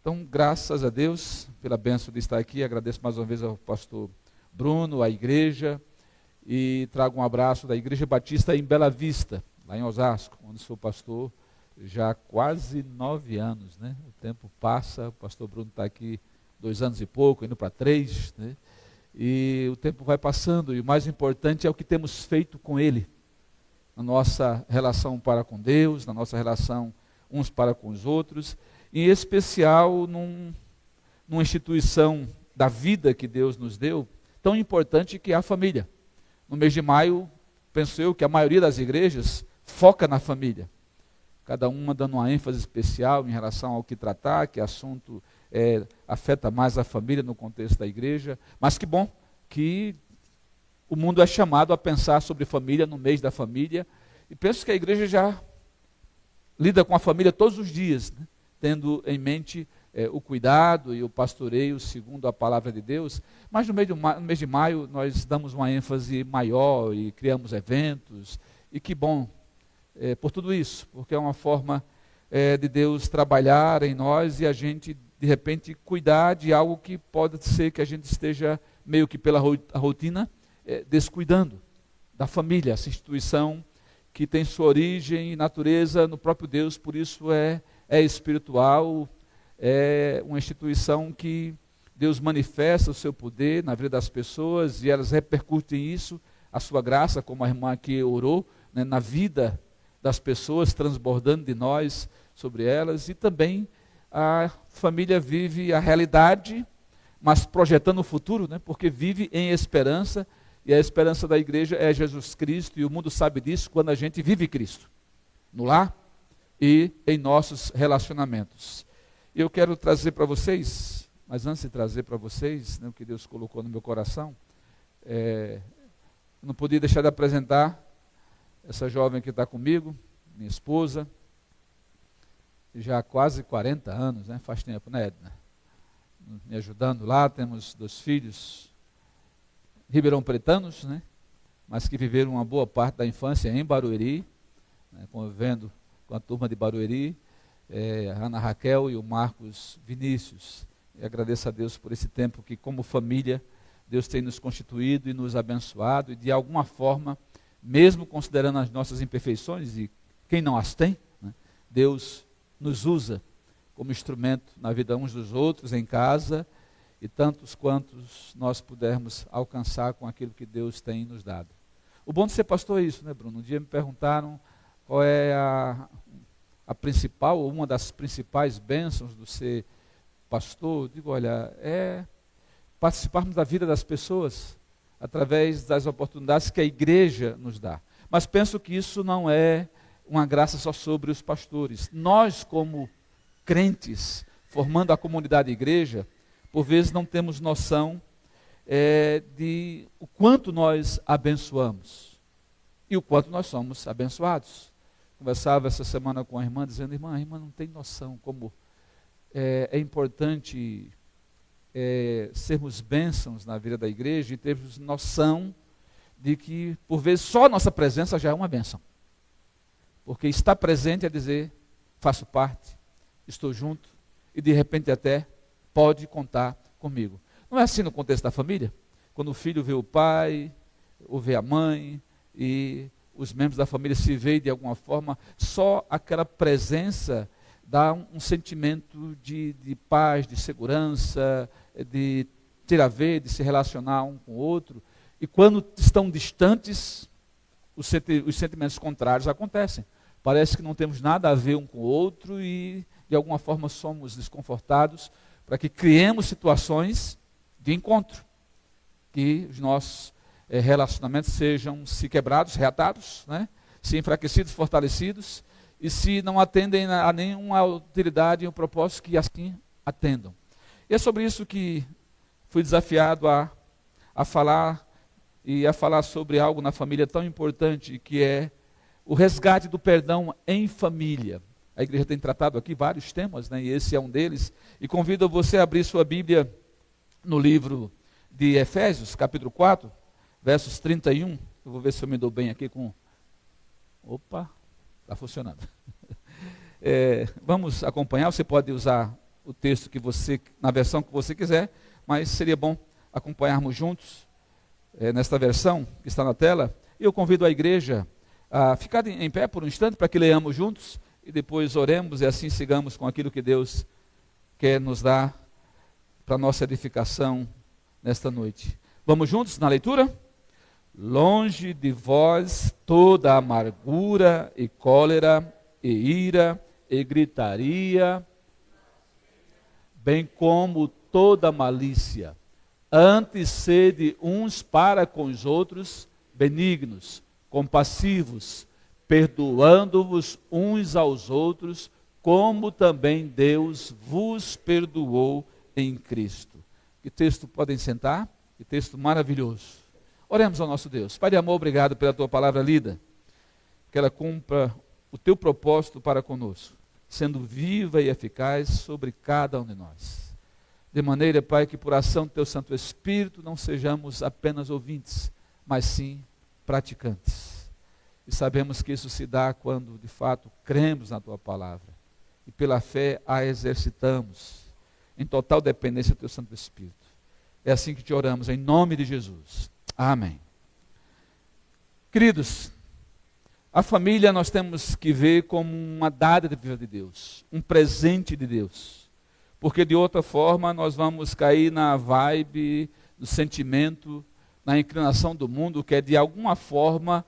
Então, graças a Deus pela bênção de estar aqui, agradeço mais uma vez ao pastor Bruno, à igreja, e trago um abraço da Igreja Batista em Bela Vista, lá em Osasco, onde sou pastor já há quase 9 anos, né? O tempo passa, o pastor Bruno está aqui 2 anos e pouco, indo para 3, né? E o tempo vai passando, e o mais importante é o que temos feito com ele, na nossa relação para com Deus, na nossa relação uns para com os outros, em especial numa instituição da vida que Deus nos deu, tão importante que é a família. No mês de maio, penso eu que a maioria das igrejas foca na família, cada uma dando uma ênfase especial em relação ao que tratar, que assunto afeta mais a família no contexto da igreja, mas que bom que o mundo é chamado a pensar sobre família no mês da família, e penso que a igreja já lida com a família todos os dias, né? Tendo em mente o cuidado e o pastoreio segundo a palavra de Deus, mas no mês de maio nós damos uma ênfase maior e criamos eventos, e que bom por tudo isso, porque é uma forma de Deus trabalhar em nós e a gente de repente cuidar de algo que pode ser que a gente esteja meio que pela rotina descuidando da família, essa instituição que tem sua origem e natureza no próprio Deus, por isso é espiritual, é uma instituição que Deus manifesta o seu poder na vida das pessoas e elas repercutem isso, a sua graça, como a irmã aqui orou, né, na vida das pessoas, transbordando de nós sobre elas, e também a família vive a realidade, mas projetando o futuro, né, porque vive em esperança, e a esperança da igreja é Jesus Cristo, e o mundo sabe disso quando a gente vive Cristo, no lar e em nossos relacionamentos. Eu quero trazer para vocês, mas antes de trazer para vocês, né, o que Deus colocou no meu coração, não podia deixar de apresentar essa jovem que está comigo, minha esposa, já há quase 40 anos, né, faz tempo, né, Edna? Me ajudando lá, temos 2 filhos ribeirão pretanos, né, mas que viveram uma boa parte da infância em Barueri, né, convivendo com a turma de Barueri, a Ana Raquel e o Marcos Vinícius. E agradeço a Deus por esse tempo que, como família, Deus tem nos constituído e nos abençoado, e de alguma forma, mesmo considerando as nossas imperfeições, e quem não as tem, né, Deus nos usa como instrumento na vida uns dos outros, em casa, e tantos quantos nós pudermos alcançar com aquilo que Deus tem nos dado. O bom de ser pastor é isso, né, Bruno? Um dia me perguntaram qual é a principal, ou uma das principais bênçãos do ser pastor. Eu digo, olha, é participarmos da vida das pessoas através das oportunidades que a igreja nos dá. Mas penso que isso não é uma graça só sobre os pastores. Nós, como crentes, formando a comunidade igreja, por vezes não temos noção de o quanto nós abençoamos e o quanto nós somos abençoados. Conversava essa semana com a irmã, dizendo, a irmã não tem noção como é importante sermos bênçãos na vida da igreja e termos noção de que, por vezes, só a nossa presença já é uma bênção. Porque estar presente é dizer, faço parte, estou junto, e de repente até pode contar comigo. Não é assim no contexto da família? Quando o filho vê o pai, ou vê a mãe, e os membros da família se veem de alguma forma, só aquela presença dá um sentimento de paz, de segurança, de ter a ver, de se relacionar um com o outro. E quando estão distantes, os sentimentos contrários acontecem. Parece que não temos nada a ver um com o outro e de alguma forma somos desconfortados, para que criemos situações de encontro, que os nossos relacionamentos sejam se quebrados, reatados, né? Se enfraquecidos, fortalecidos, e se não atendem a nenhuma utilidade e um propósito, que assim atendam. E é sobre isso que fui desafiado a falar, e a falar sobre algo na família tão importante, que é o resgate do perdão em família. A igreja tem tratado aqui vários temas, né, e esse é um deles, e convido você a abrir sua Bíblia no livro de Efésios, capítulo 4, versos 31, eu vou ver se eu me dou bem aqui com... Opa, está funcionando. Vamos acompanhar, você pode usar o texto que você, na versão que você quiser, mas seria bom acompanharmos juntos nesta versão que está na tela. E eu convido a igreja a ficar em pé por um instante para que leiamos juntos e depois oremos e assim sigamos com aquilo que Deus quer nos dar para nossa edificação nesta noite. Vamos juntos na leitura? Longe de vós toda amargura e cólera e ira e gritaria, bem como toda malícia. Antes sede uns para com os outros benignos, compassivos, perdoando-vos uns aos outros, como também Deus vos perdoou em Cristo. Que texto, podem sentar? Que texto maravilhoso. Oremos ao nosso Deus. Pai de amor, obrigado pela tua palavra lida, que ela cumpra o teu propósito para conosco, sendo viva e eficaz sobre cada um de nós. De maneira, Pai, que por ação do teu Santo Espírito não sejamos apenas ouvintes, mas sim praticantes. E sabemos que isso se dá quando, de fato, cremos na tua palavra e pela fé a exercitamos em total dependência do teu Santo Espírito. É assim que te oramos, em nome de Jesus. Amém. Queridos, a família nós temos que ver como uma dádiva de Deus, um presente de Deus. Porque de outra forma nós vamos cair na vibe, no sentimento, na inclinação do mundo, que é de alguma forma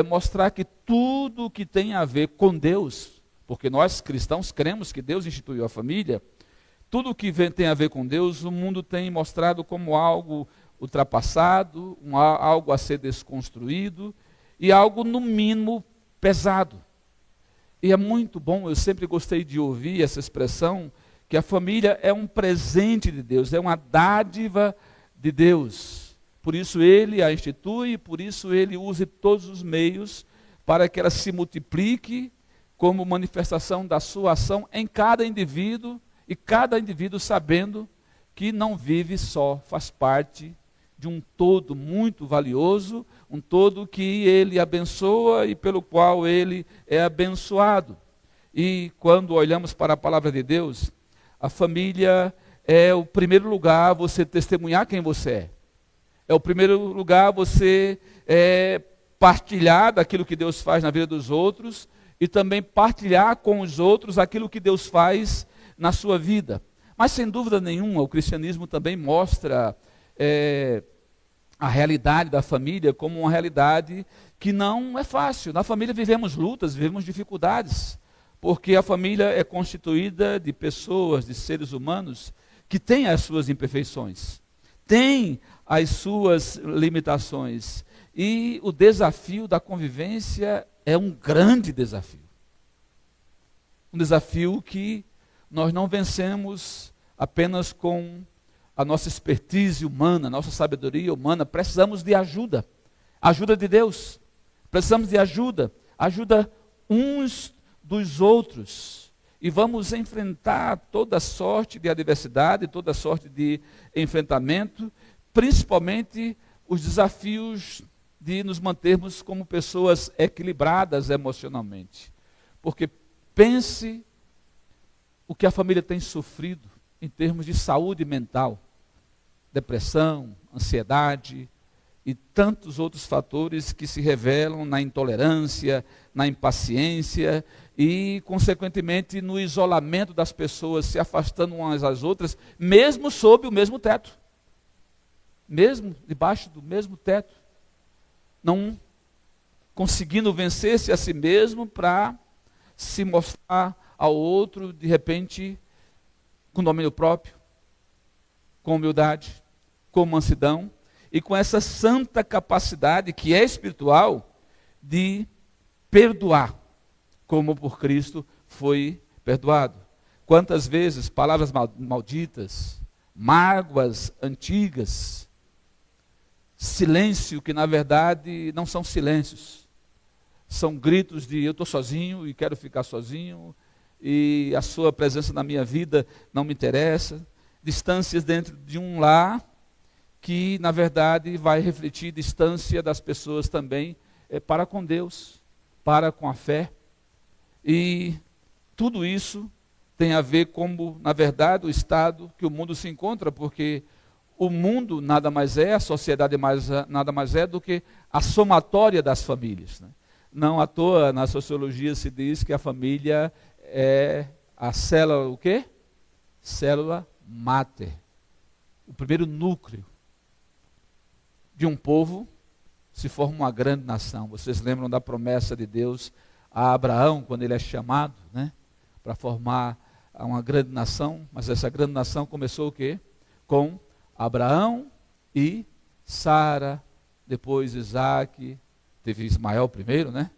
mostrar que tudo que tem a ver com Deus, porque nós cristãos cremos que Deus instituiu a família, tudo que tem a ver com Deus, o mundo tem mostrado como algo ultrapassado, algo a ser desconstruído e algo no mínimo pesado. E é muito bom, eu sempre gostei de ouvir essa expressão, que a família é um presente de Deus, é uma dádiva de Deus. Por isso ele a institui, por isso ele usa todos os meios para que ela se multiplique como manifestação da sua ação em cada indivíduo, e cada indivíduo sabendo que não vive só, faz parte de um todo muito valioso, um todo que ele abençoa e pelo qual ele é abençoado. E quando olhamos para a palavra de Deus, a família é o primeiro lugar você testemunhar quem você é. É o primeiro lugar você partilhar daquilo que Deus faz na vida dos outros e também partilhar com os outros aquilo que Deus faz na sua vida. Mas sem dúvida nenhuma, o cristianismo também mostra a realidade da família como uma realidade que não é fácil. Na família vivemos lutas, vivemos dificuldades, porque a família é constituída de pessoas, de seres humanos, que têm as suas imperfeições, têm as suas limitações. E o desafio da convivência é um grande desafio. Um desafio que nós não vencemos apenas com a nossa expertise humana, a nossa sabedoria humana. Precisamos de ajuda, ajuda de Deus. Precisamos de ajuda uns dos outros. E vamos enfrentar toda sorte de adversidade, toda sorte de enfrentamento, principalmente os desafios de nos mantermos como pessoas equilibradas emocionalmente. Porque pense o que a família tem sofrido em termos de saúde mental, depressão, ansiedade e tantos outros fatores que se revelam na intolerância, na impaciência e, consequentemente, no isolamento das pessoas, se afastando umas das outras, mesmo sob o mesmo teto, mesmo debaixo do mesmo teto, não conseguindo vencer-se a si mesmo para se mostrar ao outro, de repente, com domínio próprio, com humildade, com mansidão e com essa santa capacidade que é espiritual de perdoar, como por Cristo foi perdoado. Quantas vezes palavras malditas, mágoas antigas, silêncio que na verdade não são silêncios, são gritos de eu estou sozinho e quero ficar sozinho, e a sua presença na minha vida não me interessa, distâncias dentro de um lar, que na verdade vai refletir distância das pessoas também para com Deus, para com a fé, e tudo isso tem a ver como, na verdade, o estado que o mundo se encontra, porque o mundo nada mais é, a sociedade nada mais é do que a somatória das famílias, né? Não à toa, na sociologia se diz que a família é a célula, o quê? Célula máter. O primeiro núcleo de um povo se forma uma grande nação. Vocês lembram da promessa de Deus a Abraão, quando ele é chamado, né, para formar uma grande nação? Mas essa grande nação começou o quê? Com Abraão e Sara, depois Isaac, teve Ismael primeiro, né?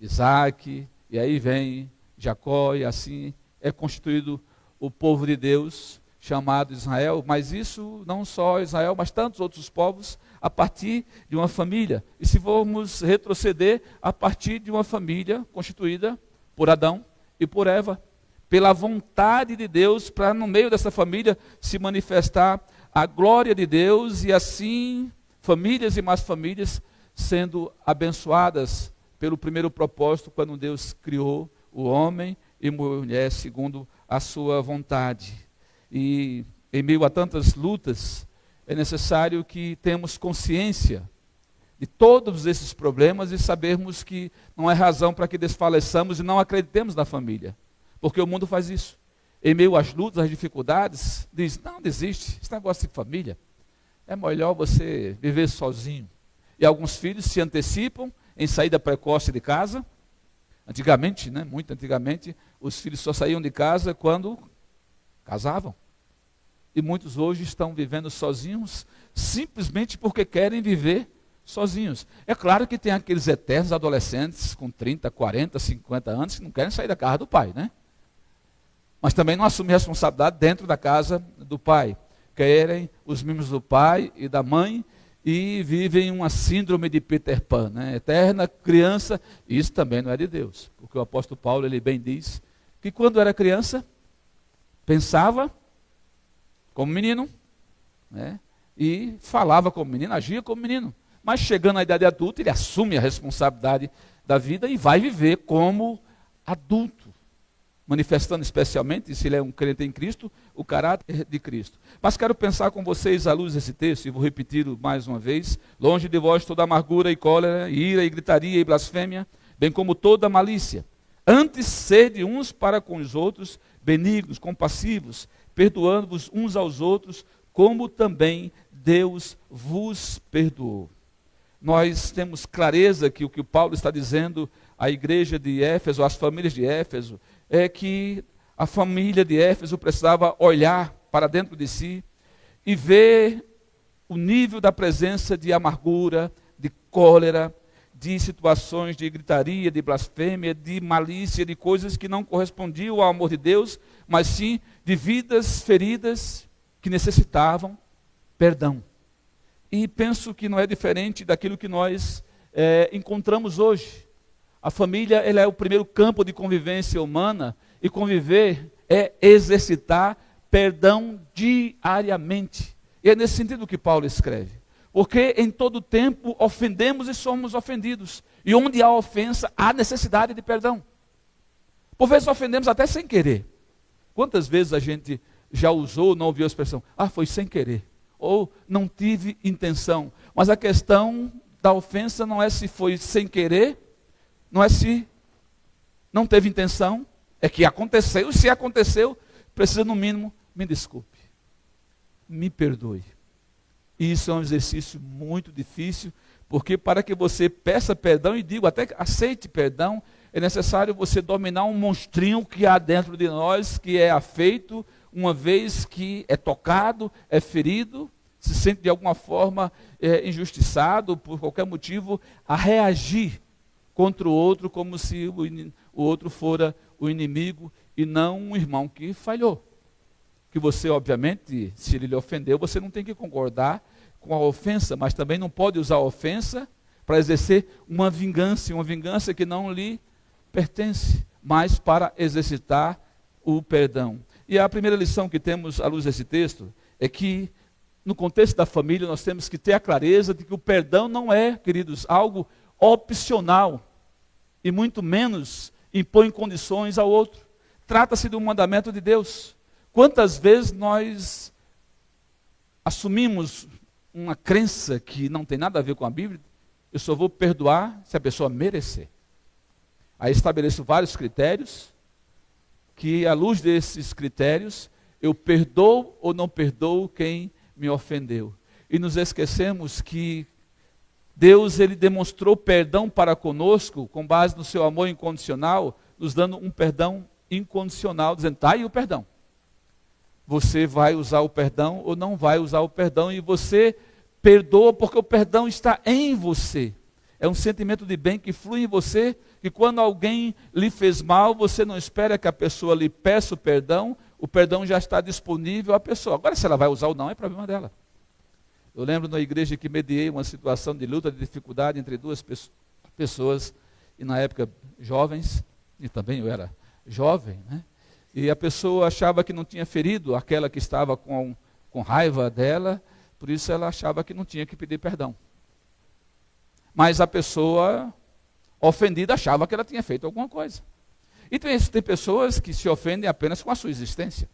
Isaac, e aí vem Jacó, e assim é constituído o povo de Deus, chamado Israel. Mas isso não só Israel, mas tantos outros povos, a partir de uma família. E se formos retroceder, a partir de uma família constituída por Adão e por Eva, pela vontade de Deus, para no meio dessa família se manifestar a glória de Deus, e assim famílias e mais famílias sendo abençoadas pelo primeiro propósito, quando Deus criou o homem e mulher segundo a sua vontade. E em meio a tantas lutas, é necessário que tenhamos consciência de todos esses problemas e sabermos que não é razão para que desfaleçamos e não acreditemos na família, porque o mundo faz isso. Em meio às lutas, às dificuldades, diz: não, desiste, esse negócio de família, é melhor você viver sozinho. E alguns filhos se antecipam em saída precoce de casa. Antigamente, né, muito antigamente, os filhos só saíam de casa quando casavam. E muitos hoje estão vivendo sozinhos, simplesmente porque querem viver sozinhos. É claro que tem aqueles eternos adolescentes com 30, 40, 50 anos que não querem sair da casa do pai, né? Mas também não assumem responsabilidade dentro da casa do pai. Querem os mimos do pai e da mãe e vivem uma síndrome de Peter Pan, né? Eterna criança. Isso também não é de Deus, porque o apóstolo Paulo, ele bem diz que quando era criança, pensava como menino, né? E falava como menino, agia como menino. Mas chegando à idade adulta, ele assume a responsabilidade da vida e vai viver como adulto, manifestando especialmente, se ele é um crente em Cristo, o caráter de Cristo. Mas quero pensar com vocês à luz desse texto, e vou repetir mais uma vez: longe de vós toda amargura e cólera, e ira e gritaria e blasfêmia, bem como toda malícia. Antes sede uns para com os outros benignos, compassivos, perdoando-vos uns aos outros, como também Deus vos perdoou. Nós temos clareza que o que o Paulo está dizendo à igreja de Éfeso, às famílias de Éfeso, é que a família de Éfeso precisava olhar para dentro de si e ver o nível da presença de amargura, de cólera, de situações de gritaria, de blasfêmia, de malícia, de coisas que não correspondiam ao amor de Deus, mas sim de vidas feridas que necessitavam perdão. E penso que não é diferente daquilo que nós encontramos hoje. A família, ela é o primeiro campo de convivência humana, e conviver é exercitar perdão diariamente. E é nesse sentido que Paulo escreve. Porque em todo tempo ofendemos e somos ofendidos. E onde há ofensa, há necessidade de perdão. Por vezes ofendemos até sem querer. Quantas vezes a gente já usou, não ouviu a expressão: ah, foi sem querer, ou não tive intenção. Mas a questão da ofensa não é se foi sem querer, não é se não teve intenção, é que aconteceu. Se aconteceu, precisa no mínimo: me desculpe, me perdoe. E isso é um exercício muito difícil, porque para que você peça perdão, e digo até que aceite perdão, é necessário você dominar um monstrinho que há dentro de nós, que é afeito, uma vez que é tocado, é ferido, se sente de alguma forma injustiçado, por qualquer motivo, a reagir contra o outro como se o outro fora o inimigo e não um irmão que falhou. Que você, obviamente, se ele lhe ofendeu, você não tem que concordar com a ofensa, mas também não pode usar a ofensa para exercer uma vingança que não lhe pertence, mas para exercitar o perdão. E a primeira lição que temos à luz desse texto é que, no contexto da família, nós temos que ter a clareza de que o perdão não é, queridos, algo opcional, e muito menos impõe condições ao outro. trata-se de um mandamento de Deus. Quantas vezes nós assumimos uma crença que não tem nada a ver com a Bíblia? Eu só vou perdoar se a pessoa merecer. Aí estabeleço vários critérios, que à luz desses critérios, eu perdoo ou não perdoo quem me ofendeu. E nos esquecemos que Deus, ele demonstrou perdão para conosco, com base no seu amor incondicional, nos dando um perdão incondicional, dizendo, tá aí o perdão. Você vai usar o perdão ou não vai usar o perdão, e você perdoa porque o perdão está em você. É um sentimento de bem que flui em você, que quando alguém lhe fez mal, você não espera que a pessoa lhe peça o perdão já está disponível à pessoa. Agora, se ela vai usar ou não, é problema dela. Eu lembro na igreja que mediei uma situação de luta, de dificuldade entre duas pessoas, e na época jovens, e também eu era jovem, né? E a pessoa achava que não tinha ferido aquela que estava com raiva dela, por isso ela achava que não tinha que pedir perdão. Mas a pessoa ofendida achava que ela tinha feito alguma coisa. E tem pessoas que se ofendem apenas com a sua existência.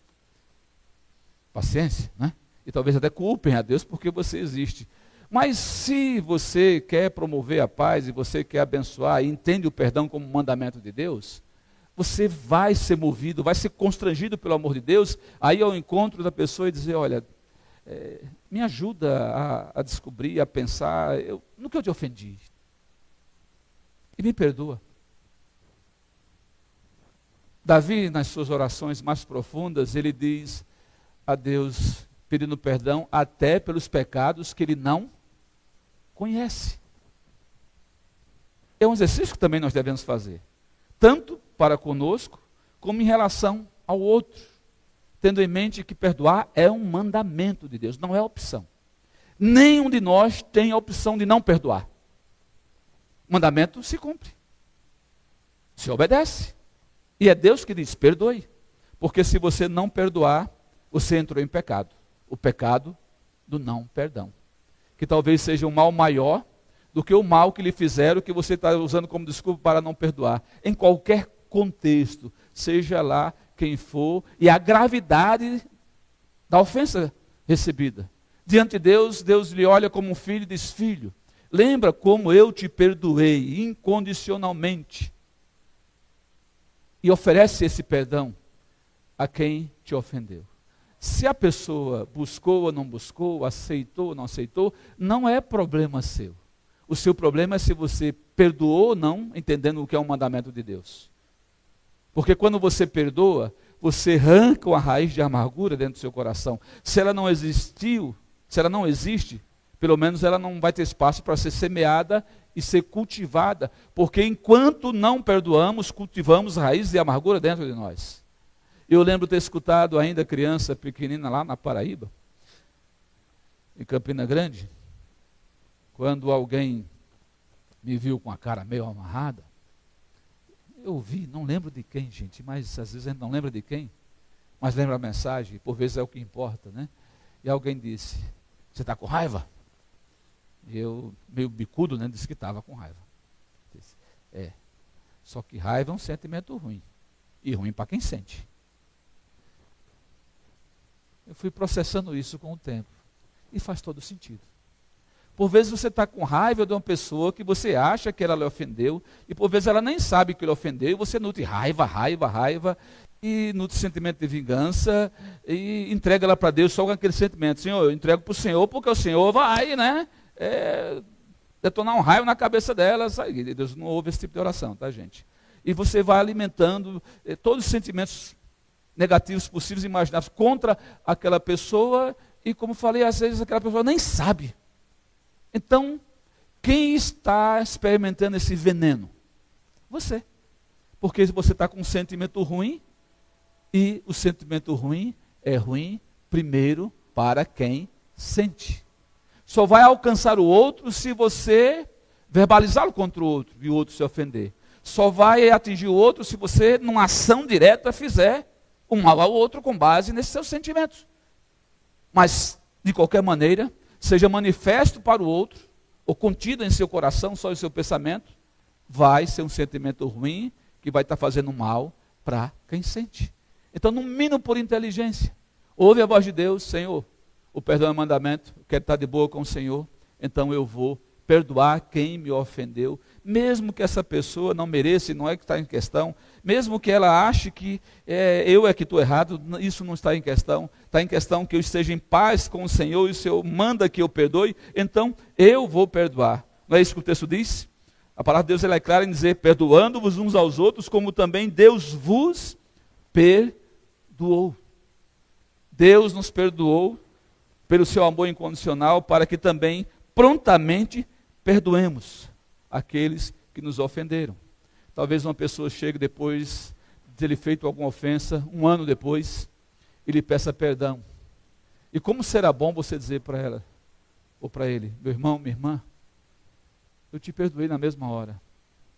Paciência, né? E talvez até culpem a Deus porque você existe. Mas se você quer promover a paz e você quer abençoar e entende o perdão como um mandamento de Deus, você vai ser movido, vai ser constrangido pelo amor de Deus, aí ao encontro da pessoa e dizer, olha, me ajuda a descobrir, a pensar, no que eu te ofendi. E me perdoa. Davi, nas suas orações mais profundas, ele diz a Deus, pedindo perdão até pelos pecados que ele não conhece. É um exercício que também nós devemos fazer, tanto para conosco, como em relação ao outro, tendo em mente que perdoar é um mandamento de Deus, não é opção. Nenhum de nós tem a opção de não perdoar. O mandamento se cumpre, se obedece, e é Deus que diz, perdoe, porque se você não perdoar, você entrou em pecado, o pecado do não perdão, que talvez seja um mal maior do que o mal que lhe fizeram, que você está usando como desculpa para não perdoar, em qualquer contexto, seja lá quem for, e a gravidade da ofensa recebida. Diante de Deus, Deus lhe olha como um filho e diz, filho, lembra como eu te perdoei incondicionalmente, e oferece esse perdão a quem te ofendeu. Se a pessoa buscou ou não buscou, aceitou ou não aceitou, não é problema seu. O seu problema é se você perdoou ou não, entendendo o que é um mandamento de Deus. Porque quando você perdoa, você arranca uma raiz de amargura dentro do seu coração. Se ela não existiu, se ela não existe, pelo menos ela não vai ter espaço para ser semeada e ser cultivada. Porque enquanto não perdoamos, cultivamos raízes de amargura dentro de nós. Eu lembro ter escutado ainda criança pequenina lá na Paraíba, em Campina Grande, quando alguém me viu com a cara meio amarrada, eu vi, não lembro de quem, gente, mas às vezes a gente não lembra de quem, mas lembra a mensagem, por vezes é o que importa, né? E alguém disse, você está com raiva? E eu, meio bicudo, né, disse que estava com raiva. Disse, só que raiva é um sentimento ruim, e ruim para quem sente. Eu fui processando isso com o tempo, e faz todo sentido. Por vezes você está com raiva de uma pessoa que você acha que ela lhe ofendeu, e por vezes ela nem sabe que lhe ofendeu, e você nutre raiva, e nutre sentimento de vingança, e entrega ela para Deus só com aquele sentimento. Senhor, eu entrego para o Senhor, porque o Senhor vai, né, detonar um raio na cabeça dela. E Deus não ouve esse tipo de oração, tá, gente? E você vai alimentando todos os sentimentos negativos possíveis e imagináveis contra aquela pessoa, e como falei, às vezes aquela pessoa nem sabe. Então, quem está experimentando esse veneno? Você. Porque você está com um sentimento ruim, e o sentimento ruim é ruim primeiro para quem sente. Só vai alcançar o outro se você verbalizá-lo contra o outro e o outro se ofender. Só vai atingir o outro se você, numa ação direta, fizer um mal ao outro com base nesses seus sentimentos. Mas, de qualquer maneira, seja manifesto para o outro, ou contido em seu coração, só em seu pensamento, vai ser um sentimento ruim, que vai estar fazendo mal para quem sente. Então, no mínimo por inteligência, ouve a voz de Deus: Senhor, o perdão é mandamento, eu quero estar de boa com o Senhor, então eu vou perdoar quem me ofendeu, mesmo que essa pessoa não mereça, e não é que está em questão, mesmo que ela ache que eu é que estou errado, isso não está em questão, está em questão que eu esteja em paz com o Senhor, e o Senhor manda que eu perdoe, então eu vou perdoar. Não é isso que o texto diz? A palavra de Deus ela é clara em dizer: perdoando-vos uns aos outros, como também Deus vos perdoou. Deus nos perdoou pelo seu amor incondicional, para que também prontamente perdoemos aqueles que nos ofenderam. Talvez uma pessoa chegue depois de ter lhe feito alguma ofensa, um ano depois, e lhe peça perdão. E como será bom você dizer para ela, ou para ele: meu irmão, minha irmã, eu te perdoei na mesma hora.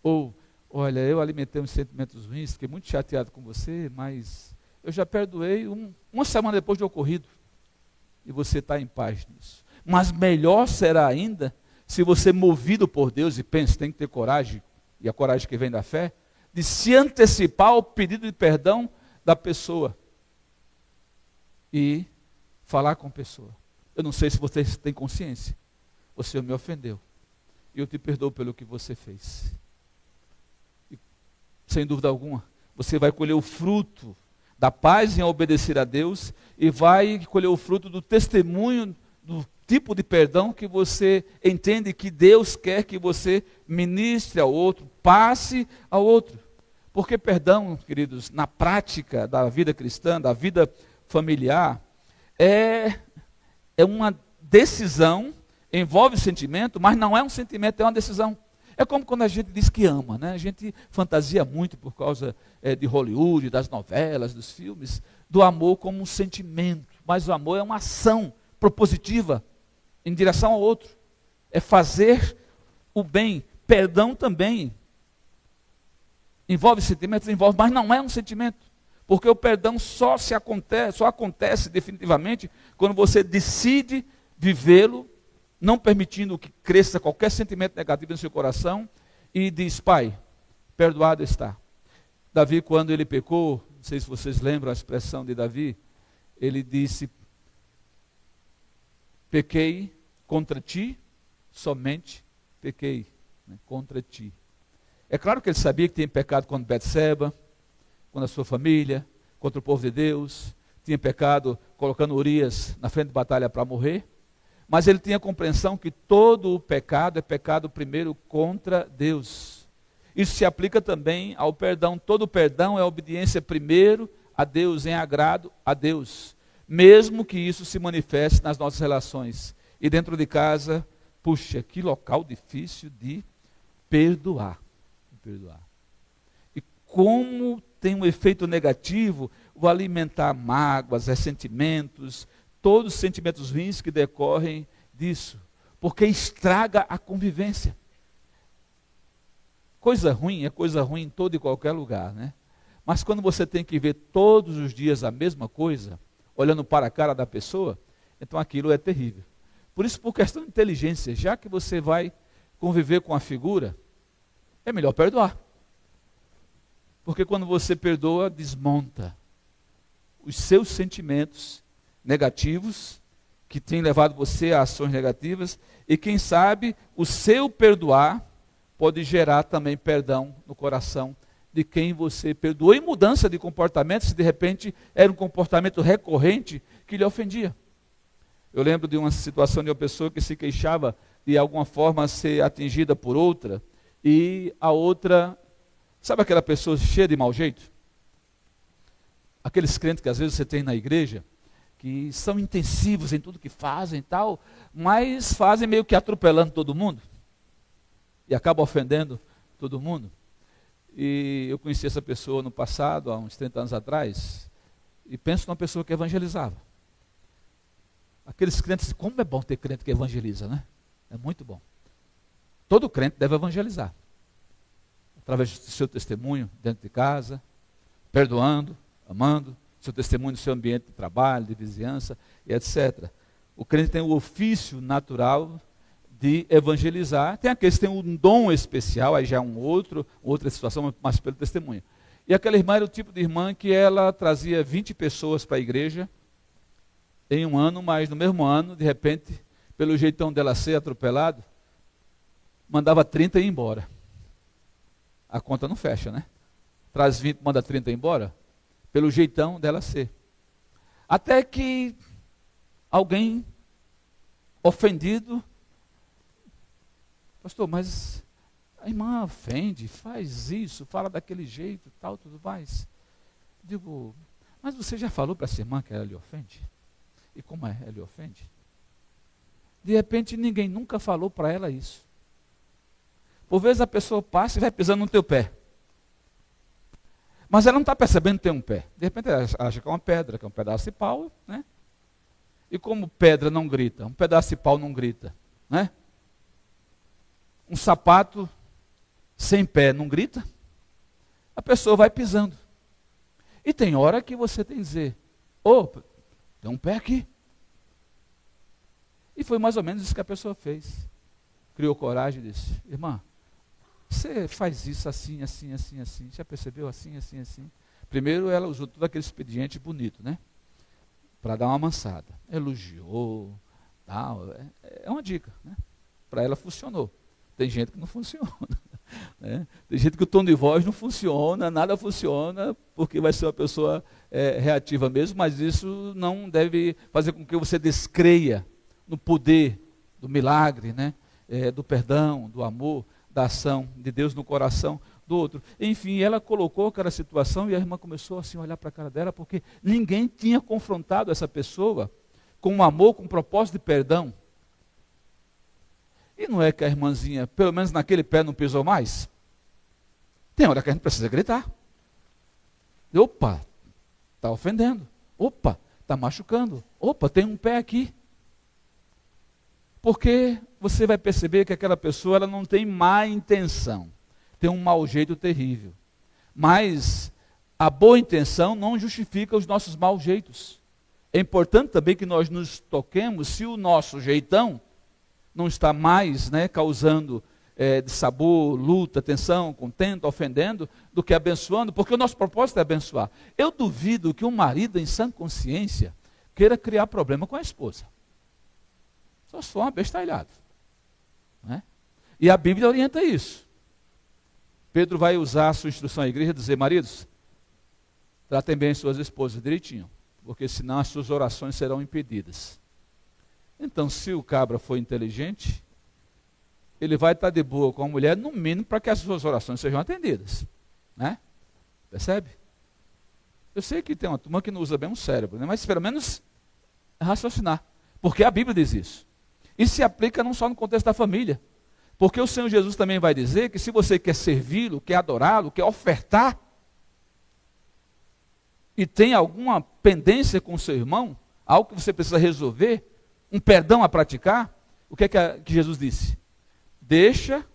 Ou, olha, eu alimentei uns sentimentos ruins, fiquei muito chateado com você, mas eu já perdoei uma semana depois de ocorrido. E você está em paz nisso. Mas melhor será ainda se você, movido por Deus, e pensa, tem que ter coragem, e a coragem que vem da fé, de se antecipar ao pedido de perdão da pessoa. E falar com a pessoa: eu não sei se você tem consciência, você me ofendeu, e eu te perdoo pelo que você fez. E, sem dúvida alguma, você vai colher o fruto da paz em obedecer a Deus, e vai colher o fruto do testemunho, do tipo de perdão que você entende que Deus quer que você ministre ao outro, passe ao outro. Porque perdão, queridos, na prática da vida cristã, da vida familiar, é uma decisão, envolve sentimento, mas não é um sentimento, é uma decisão. É como quando a gente diz que ama, né? A gente fantasia muito por causa de Hollywood, das novelas, dos filmes, do amor como um sentimento. Mas o amor é uma ação propositiva em direção ao outro. É fazer o bem. Perdão também envolve sentimentos, envolve, mas não é um sentimento. Porque o perdão só acontece definitivamente quando você decide vivê-lo, não permitindo que cresça qualquer sentimento negativo no seu coração, e diz: Pai, perdoado está. Davi, quando ele pecou, não sei se vocês lembram a expressão de Davi, ele disse: pequei contra ti, somente pequei, né, contra ti. É claro que ele sabia que tinha pecado contra Betseba, contra a sua família, contra o povo de Deus, tinha pecado colocando Urias na frente de batalha para morrer, mas ele tinha a compreensão que todo o pecado é pecado primeiro contra Deus. Isso se aplica também ao perdão. Todo perdão é obediência primeiro a Deus, em agrado a Deus, mesmo que isso se manifeste nas nossas relações. E dentro de casa, puxa, que local difícil de perdoar. E como tem um efeito negativo o alimentar mágoas, ressentimentos, todos os sentimentos ruins que decorrem disso, porque estraga a convivência. Coisa ruim é coisa ruim em todo e qualquer lugar, né? Mas quando você tem que ver todos os dias a mesma coisa, olhando para a cara da pessoa, então aquilo é terrível. Por isso, por questão de inteligência, já que você vai conviver com a figura, é melhor perdoar. Porque quando você perdoa, desmonta os seus sentimentos negativos, que têm levado você a ações negativas, e quem sabe o seu perdoar pode gerar também perdão no coração de quem você perdoou, e mudança de comportamento, se de repente era um comportamento recorrente que lhe ofendia. Eu lembro de uma situação de uma pessoa que se queixava de alguma forma ser atingida por outra, e a outra, sabe aquela pessoa cheia de mau jeito? Aqueles crentes que às vezes você tem na igreja, que são intensivos em tudo que fazem e tal, mas fazem meio que atropelando todo mundo, e acabam ofendendo todo mundo. E eu conheci essa pessoa no passado, há uns 30 anos atrás, e penso numa pessoa que evangelizava. Aqueles crentes, como é bom ter crente que evangeliza, né? É muito bom. Todo crente deve evangelizar, através do seu testemunho dentro de casa, perdoando, amando, seu testemunho no seu ambiente de trabalho, de vizinhança, e etc. O crente tem o ofício natural de evangelizar. Tem aqueles que têm um dom especial, aí já é outra situação, mas pelo testemunho. E aquela irmã era o tipo de irmã que ela trazia 20 pessoas para a igreja em um ano, mas no mesmo ano, de repente, pelo jeitão dela ser atropelado, mandava 30 ir embora. A conta não fecha, né? Traz 20, manda 30 ir embora, pelo jeitão dela ser. Até que alguém ofendido, pastor, mas a irmã ofende, faz isso, fala daquele jeito, tal, tudo mais. Digo, mas você já falou para essa irmã que ela lhe ofende? E como é? Ela lhe ofende? De repente ninguém nunca falou para ela isso. Por vezes a pessoa passa e vai pisando no teu pé. Mas ela não está percebendo que tem um pé. De repente ela acha que é uma pedra, que é um pedaço de pau, né? E como pedra não grita, um pedaço de pau não grita, né? Um sapato sem pé não grita, a pessoa vai pisando. E tem hora que você tem que dizer, tem um pé aqui. E foi mais ou menos isso que a pessoa fez. Criou coragem e disse, irmã, você faz isso assim, assim, assim, assim. Já percebeu? Assim, assim, assim. Primeiro ela usou todo aquele expediente bonito, né? Para dar uma amansada. Elogiou, tal. É uma dica, né? Para ela funcionou. Tem gente que não funciona. Né? Tem gente que o tom de voz não funciona, nada funciona, porque vai ser uma pessoa reativa mesmo, mas isso não deve fazer com que você descreia no poder do milagre, né? Do perdão, do amor, da ação de Deus no coração do outro. Enfim, ela colocou aquela situação e a irmã começou assim a olhar para a cara dela, porque ninguém tinha confrontado essa pessoa com um amor, com um propósito de perdão. E não é que a irmãzinha, pelo menos naquele pé, não pisou mais? Tem hora que a gente precisa gritar. Opa, está ofendendo. Opa, está machucando. Opa, tem um pé aqui. Porque você vai perceber que aquela pessoa ela não tem má intenção. Tem um mau jeito terrível. Mas a boa intenção não justifica os nossos maus jeitos. É importante também que nós nos toquemos se o nosso jeitão não está mais, né, causando de sabor, luta, tensão, contento, ofendendo, do que abençoando, porque o nosso propósito é abençoar. Eu duvido que um marido em sã consciência queira criar problema com a esposa. Só se for uma bestalhada. Né? E a Bíblia orienta isso. Pedro vai usar a sua instrução à igreja e dizer, maridos, tratem bem suas esposas direitinho, porque senão as suas orações serão impedidas. Então, se o cabra for inteligente, ele vai estar de boa com a mulher, no mínimo, para que as suas orações sejam atendidas. Né? Percebe? Eu sei que tem uma turma que não usa bem um cérebro, né? Mas pelo menos raciocinar. Porque a Bíblia diz isso. E se aplica não só no contexto da família. Porque o Senhor Jesus também vai dizer que se você quer servi-lo, quer adorá-lo, quer ofertar, e tem alguma pendência com o seu irmão, algo que você precisa resolver, um perdão a praticar, o que é que Jesus disse? Deixa,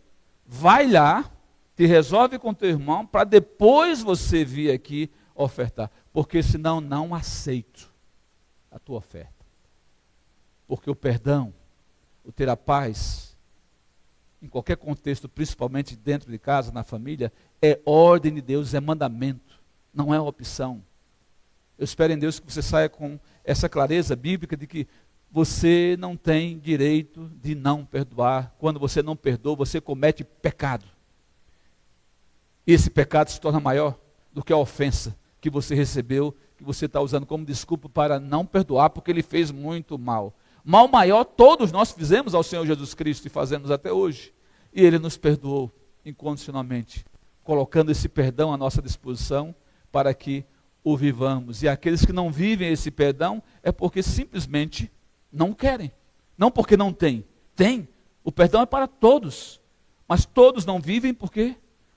vai lá, te resolve com teu irmão, para depois você vir aqui ofertar. Porque senão não aceito a tua oferta. Porque o perdão, o ter a paz, em qualquer contexto, principalmente dentro de casa, na família, é ordem de Deus, é mandamento, não é opção. Eu espero em Deus que você saia com essa clareza bíblica de que você não tem direito de não perdoar. Quando você não perdoa, você comete pecado. E esse pecado se torna maior do que a ofensa que você recebeu, que você está usando como desculpa para não perdoar, porque ele fez muito mal. Mal maior todos nós fizemos ao Senhor Jesus Cristo e fazemos até hoje. E Ele nos perdoou incondicionalmente, colocando esse perdão à nossa disposição para que o vivamos. E aqueles que não vivem esse perdão é porque simplesmente não querem. Não porque não têm. Tem. O perdão é para todos. Mas todos não vivem porque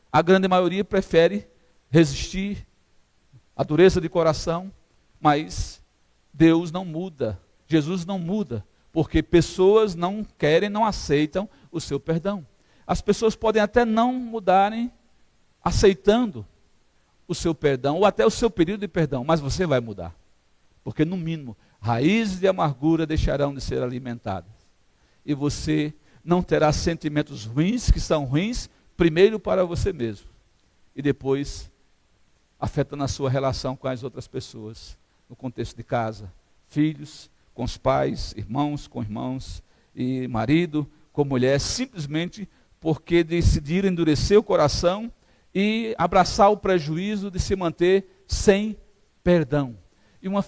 a grande maioria prefere resistir à dureza de coração. Mas Deus não muda. Jesus não muda, porque pessoas não querem, não aceitam o seu perdão. As pessoas podem até não mudarem aceitando o seu perdão, ou até o seu período de perdão, mas você vai mudar. Porque, no mínimo, raízes de amargura deixarão de ser alimentadas. E você não terá sentimentos ruins, que são ruins, primeiro para você mesmo, e depois afetando a sua relação com as outras pessoas, no contexto de casa, filhos, com os pais, irmãos com irmãos, e marido com mulher, simplesmente porque decidiram endurecer o coração e abraçar o prejuízo de se manter sem perdão. E uma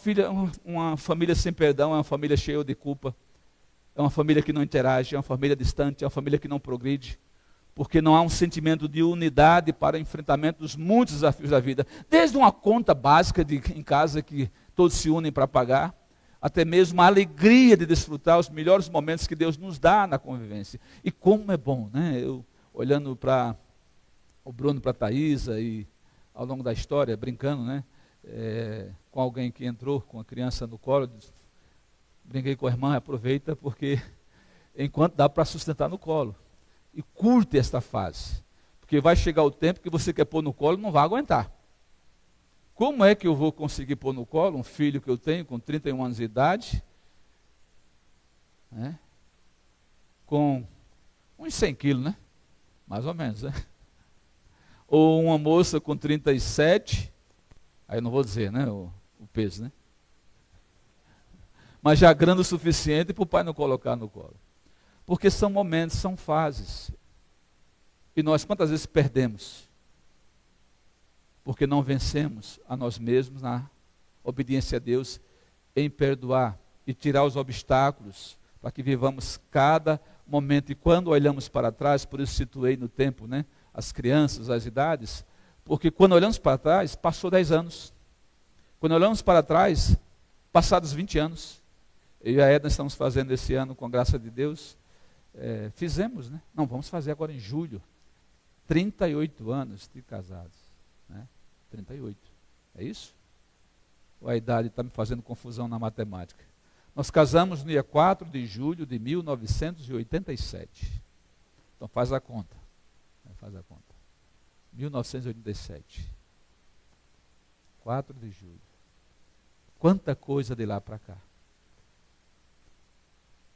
família sem perdão é uma família cheia de culpa, é uma família que não interage, é uma família distante, é uma família que não progride, porque não há um sentimento de unidade para o enfrentamento dos muitos desafios da vida, desde uma conta básica em casa que todos se unem para pagar, até mesmo a alegria de desfrutar os melhores momentos que Deus nos dá na convivência. E como é bom, né? Eu olhando para o Bruno, para a Thaisa, e ao longo da história, brincando, né? Com alguém que entrou com a criança no colo, brinquei com a irmã, aproveita, porque enquanto dá para sustentar no colo. E curte esta fase, porque vai chegar o tempo que você quer pôr no colo e não vai aguentar. Como é que eu vou conseguir pôr no colo um filho que eu tenho com 31 anos de idade, né, com uns 100 quilos, né? Mais ou menos, né? Ou uma moça com 37, aí eu não vou dizer, né, o peso, né? Mas já grande o suficiente para o pai não colocar no colo. Porque são momentos, são fases. E nós quantas vezes perdemos? Porque não vencemos a nós mesmos na obediência a Deus, em perdoar e tirar os obstáculos, para que vivamos cada momento. E quando olhamos para trás, por isso situei no tempo, né, as crianças, as idades, porque quando olhamos para trás, passou 10 anos. Quando olhamos para trás, passados 20 anos. Eu e a Edna estamos fazendo esse ano, com a graça de Deus, fizemos, né? Não, vamos fazer agora em julho, 38 anos de casados, né? 38, é isso? Ou a idade está me fazendo confusão na matemática? Nós casamos no dia 4 de julho de 1987, então faz a conta, 1987, 4 de julho, quanta coisa de lá para cá.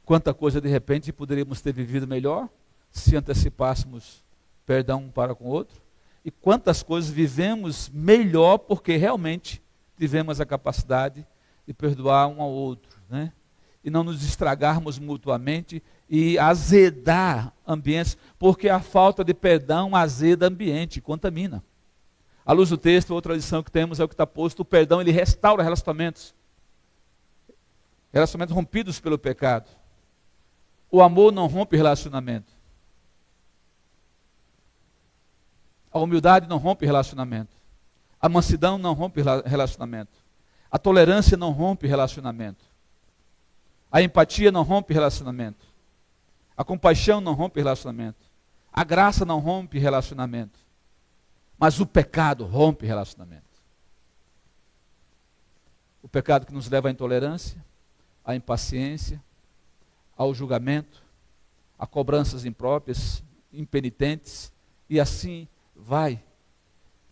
Quanta coisa de repente poderíamos ter vivido melhor se antecipássemos perdão um para com o outro. E quantas coisas vivemos melhor porque realmente tivemos a capacidade de perdoar um ao outro, né? E não nos estragarmos mutuamente e azedar ambientes, porque a falta de perdão azeda ambiente, contamina. À luz do texto, outra lição que temos é o que está posto: o perdão ele restaura relacionamentos rompidos pelo pecado. O amor não rompe relacionamento. A humildade não rompe relacionamento. A mansidão não rompe relacionamento. A tolerância não rompe relacionamento. A empatia não rompe relacionamento. A compaixão não rompe relacionamento. A graça não rompe relacionamento. Mas o pecado rompe relacionamento. O pecado que nos leva à intolerância, à impaciência, ao julgamento, a cobranças impróprias, impenitentes, e assim vai.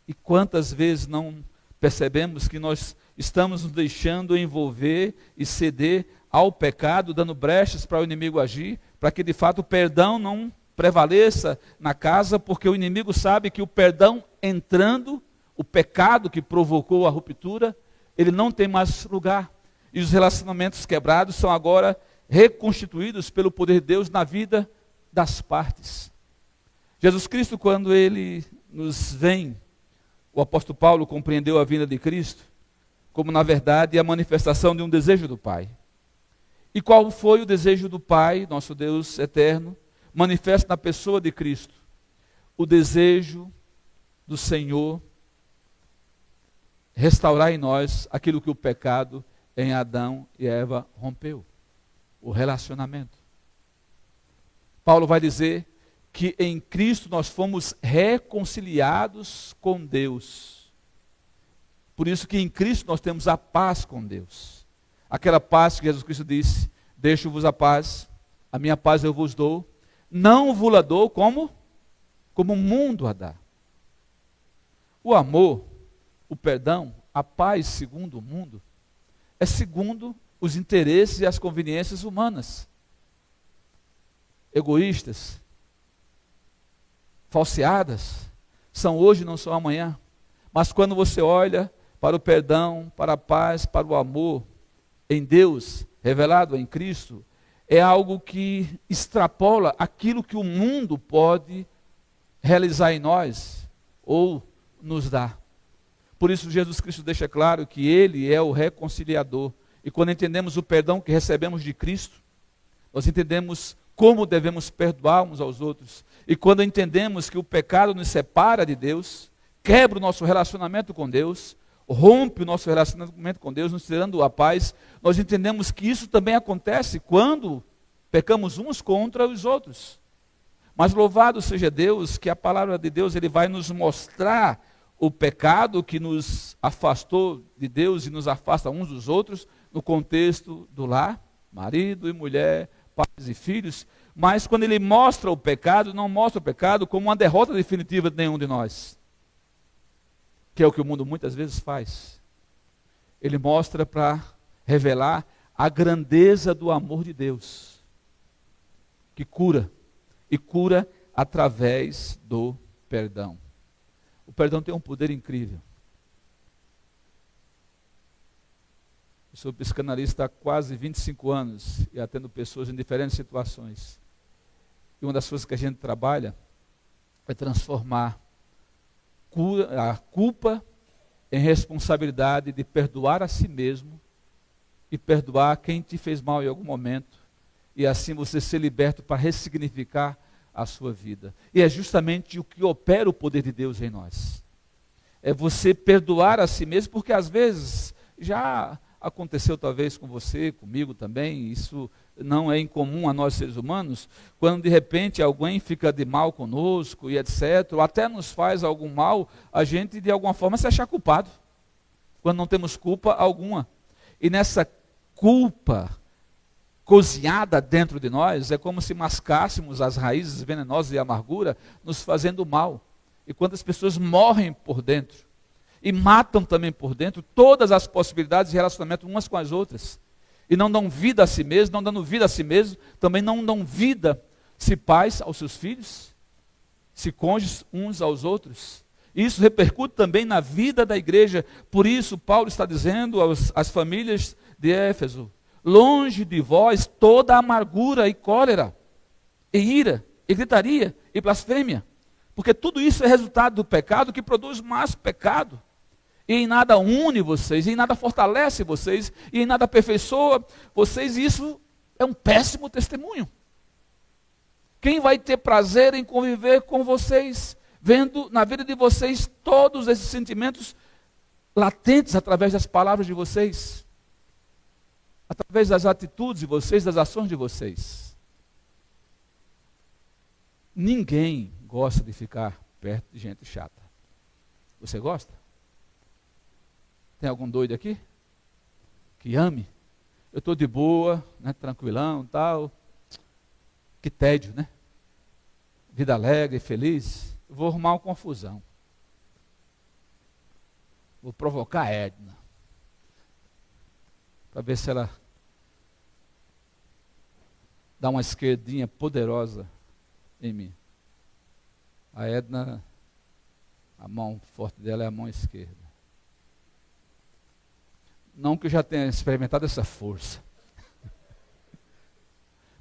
E quantas vezes não percebemos que nós estamos nos deixando envolver e ceder ao pecado, dando brechas para o inimigo agir, para que de fato o perdão não prevaleça na casa, porque o inimigo sabe que o perdão entrando, o pecado que provocou a ruptura, ele não tem mais lugar. E os relacionamentos quebrados são agora reconstituídos pelo poder de Deus na vida das partes. Jesus Cristo, quando ele nos vem, o apóstolo Paulo compreendeu a vinda de Cristo como, na verdade, a manifestação de um desejo do Pai. E qual foi o desejo do Pai, nosso Deus eterno, manifesto na pessoa de Cristo? O desejo do Senhor restaurar em nós aquilo que o pecado em Adão e Eva rompeu. O relacionamento. Paulo vai dizer que em Cristo nós fomos reconciliados com Deus. Por isso que em Cristo nós temos a paz com Deus. Aquela paz que Jesus Cristo disse: deixo-vos a paz, a minha paz eu vos dou, não vos dou como o mundo a dá. O amor, o perdão, a paz segundo o mundo, é segundo os interesses e as conveniências humanas. Egoístas, falseadas, são hoje, não são amanhã. Mas quando você olha para o perdão, para a paz, para o amor em Deus, revelado em Cristo, é algo que extrapola aquilo que o mundo pode realizar em nós ou nos dar. Por isso Jesus Cristo deixa claro que Ele é o reconciliador. E quando entendemos o perdão que recebemos de Cristo, nós entendemos como devemos perdoar uns aos outros. E quando entendemos que o pecado nos separa de Deus, quebra o nosso relacionamento com Deus, rompe o nosso relacionamento com Deus, nos tirando a paz, nós entendemos que isso também acontece quando pecamos uns contra os outros. Mas louvado seja Deus, que a palavra de Deus ele vai nos mostrar o pecado que nos afastou de Deus e nos afasta uns dos outros, no contexto do lar, marido e mulher, pais e filhos, mas quando ele mostra o pecado, não mostra o pecado como uma derrota definitiva de nenhum de nós, que é o que o mundo muitas vezes faz. Ele mostra para revelar a grandeza do amor de Deus, que cura, e cura através do perdão. O perdão tem um poder incrível. Eu sou psicanalista há quase 25 anos e atendo pessoas em diferentes situações. E uma das coisas que a gente trabalha é transformar a culpa em responsabilidade de perdoar a si mesmo e perdoar quem te fez mal em algum momento. E assim você ser liberto para ressignificar a sua vida. E é justamente o que opera o poder de Deus em nós. É você perdoar a si mesmo, porque às vezes já aconteceu talvez com você, comigo também, isso não é incomum a nós seres humanos, quando de repente alguém fica de mal conosco e etc, ou até nos faz algum mal, a gente de alguma forma se achar culpado, quando não temos culpa alguma. E nessa culpa cozinhada dentro de nós, é como se mascássemos as raízes venenosas e amargura, nos fazendo mal. E quantas pessoas morrem por dentro, e matam também por dentro todas as possibilidades de relacionamento umas com as outras, e não dão vida a si mesmos, não dando vida a si mesmos, também não dão vida, se pais aos seus filhos, se cônjuges uns aos outros. Isso repercute também na vida da igreja. Por isso Paulo está dizendo às famílias de Éfeso: longe de vós toda amargura e cólera, e ira, e gritaria, e blasfêmia, porque tudo isso é resultado do pecado que produz mais pecado. E em nada une vocês, e em nada fortalece vocês, e em nada aperfeiçoa vocês, e isso é um péssimo testemunho. Quem vai ter prazer em conviver com vocês, vendo na vida de vocês todos esses sentimentos latentes através das palavras de vocês, através das atitudes de vocês, das ações de vocês? Ninguém gosta de ficar perto de gente chata. Você gosta? Tem algum doido aqui? Que ame? Eu estou de boa, né, tranquilão, tal. Que tédio, né? Vida alegre, feliz. Eu vou arrumar uma confusão. Vou provocar a Edna, para ver se ela dá uma esquerdinha poderosa em mim. A Edna, a mão forte dela é a mão esquerda. Não que eu já tenha experimentado essa força,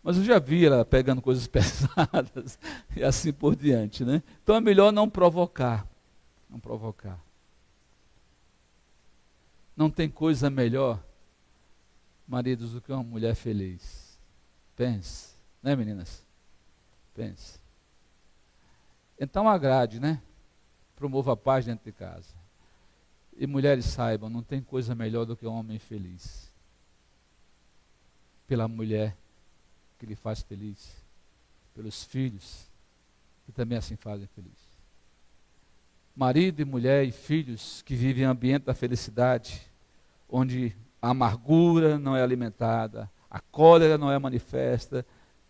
mas eu já vi ela pegando coisas pesadas e assim por diante, né? Então é melhor não provocar. Não provocar. Não tem coisa melhor, maridos, do que uma mulher feliz. Pense, né, meninas? Pense. Então agrade, né? Promova a paz dentro de casa. E mulheres saibam, não tem coisa melhor do que um homem feliz. Pela mulher que lhe faz feliz. Pelos filhos que também assim fazem feliz. Marido e mulher e filhos que vivem em ambiente da felicidade, onde a amargura não é alimentada, a cólera não é manifesta,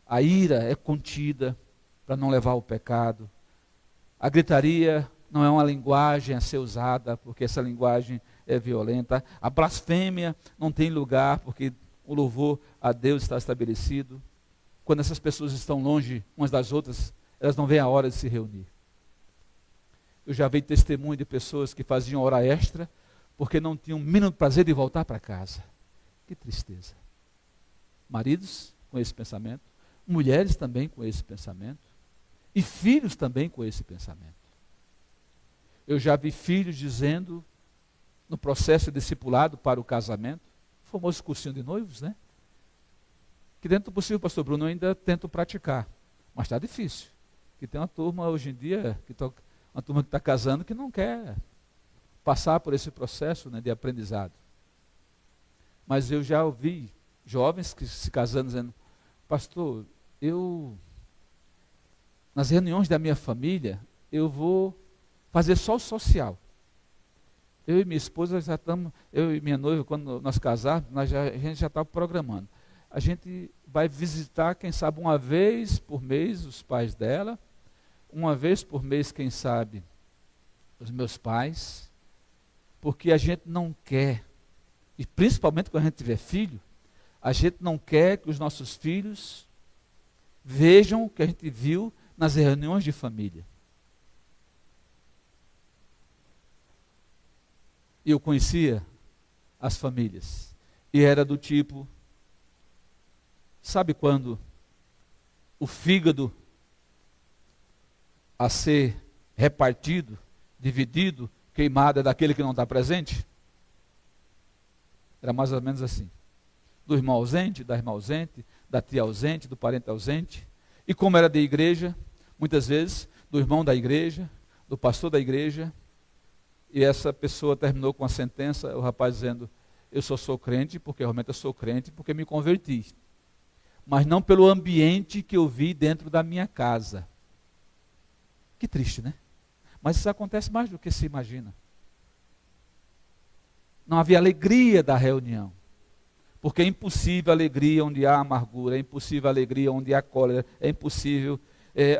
a ira é contida para não levar ao pecado, a gritaria não é uma linguagem a ser usada, porque essa linguagem é violenta, a blasfêmia não tem lugar, porque o louvor a Deus está estabelecido. Quando essas pessoas estão longe umas das outras, elas não veem a hora de se reunir. Eu já vi testemunho de pessoas que faziam hora extra porque não tinham o mínimo prazer de voltar para casa. Que tristeza. Maridos com esse pensamento, mulheres também com esse pensamento, e filhos também com esse pensamento. Eu já vi filhos dizendo, no processo de discipulado para o casamento, o famoso cursinho de noivos, né? Que dentro do possível, pastor Bruno, eu ainda tento praticar, mas está difícil. Que tem uma turma hoje em dia, uma turma que está casando, que não quer passar por esse processo, né, de aprendizado. Mas eu já ouvi jovens que se casando dizendo, pastor, nas reuniões da minha família, eu vou fazer só o social. Eu e minha esposa já estamos, eu e minha noiva, quando nós casarmos, a gente já está programando. A gente vai visitar, quem sabe, uma vez por mês os pais dela, uma vez por mês, quem sabe, os meus pais, porque a gente não quer, e principalmente quando a gente tiver filho, a gente não quer que os nossos filhos vejam o que a gente viu nas reuniões de família. E eu conhecia as famílias, e era do tipo, sabe quando o fígado a ser repartido, dividido, queimado é daquele que não está presente? Era mais ou menos assim. Do irmão ausente, da irmã ausente, da tia ausente, do parente ausente. E como era de igreja, muitas vezes, do irmão da igreja, do pastor da igreja, e essa pessoa terminou com a sentença, o rapaz dizendo, eu só sou crente, porque realmente eu sou crente, porque me converti. Mas não pelo ambiente que eu vi dentro da minha casa. Que triste, né? Mas isso acontece mais do que se imagina. Não havia alegria da reunião. Porque é impossível alegria onde há amargura, é impossível alegria onde há cólera, é impossível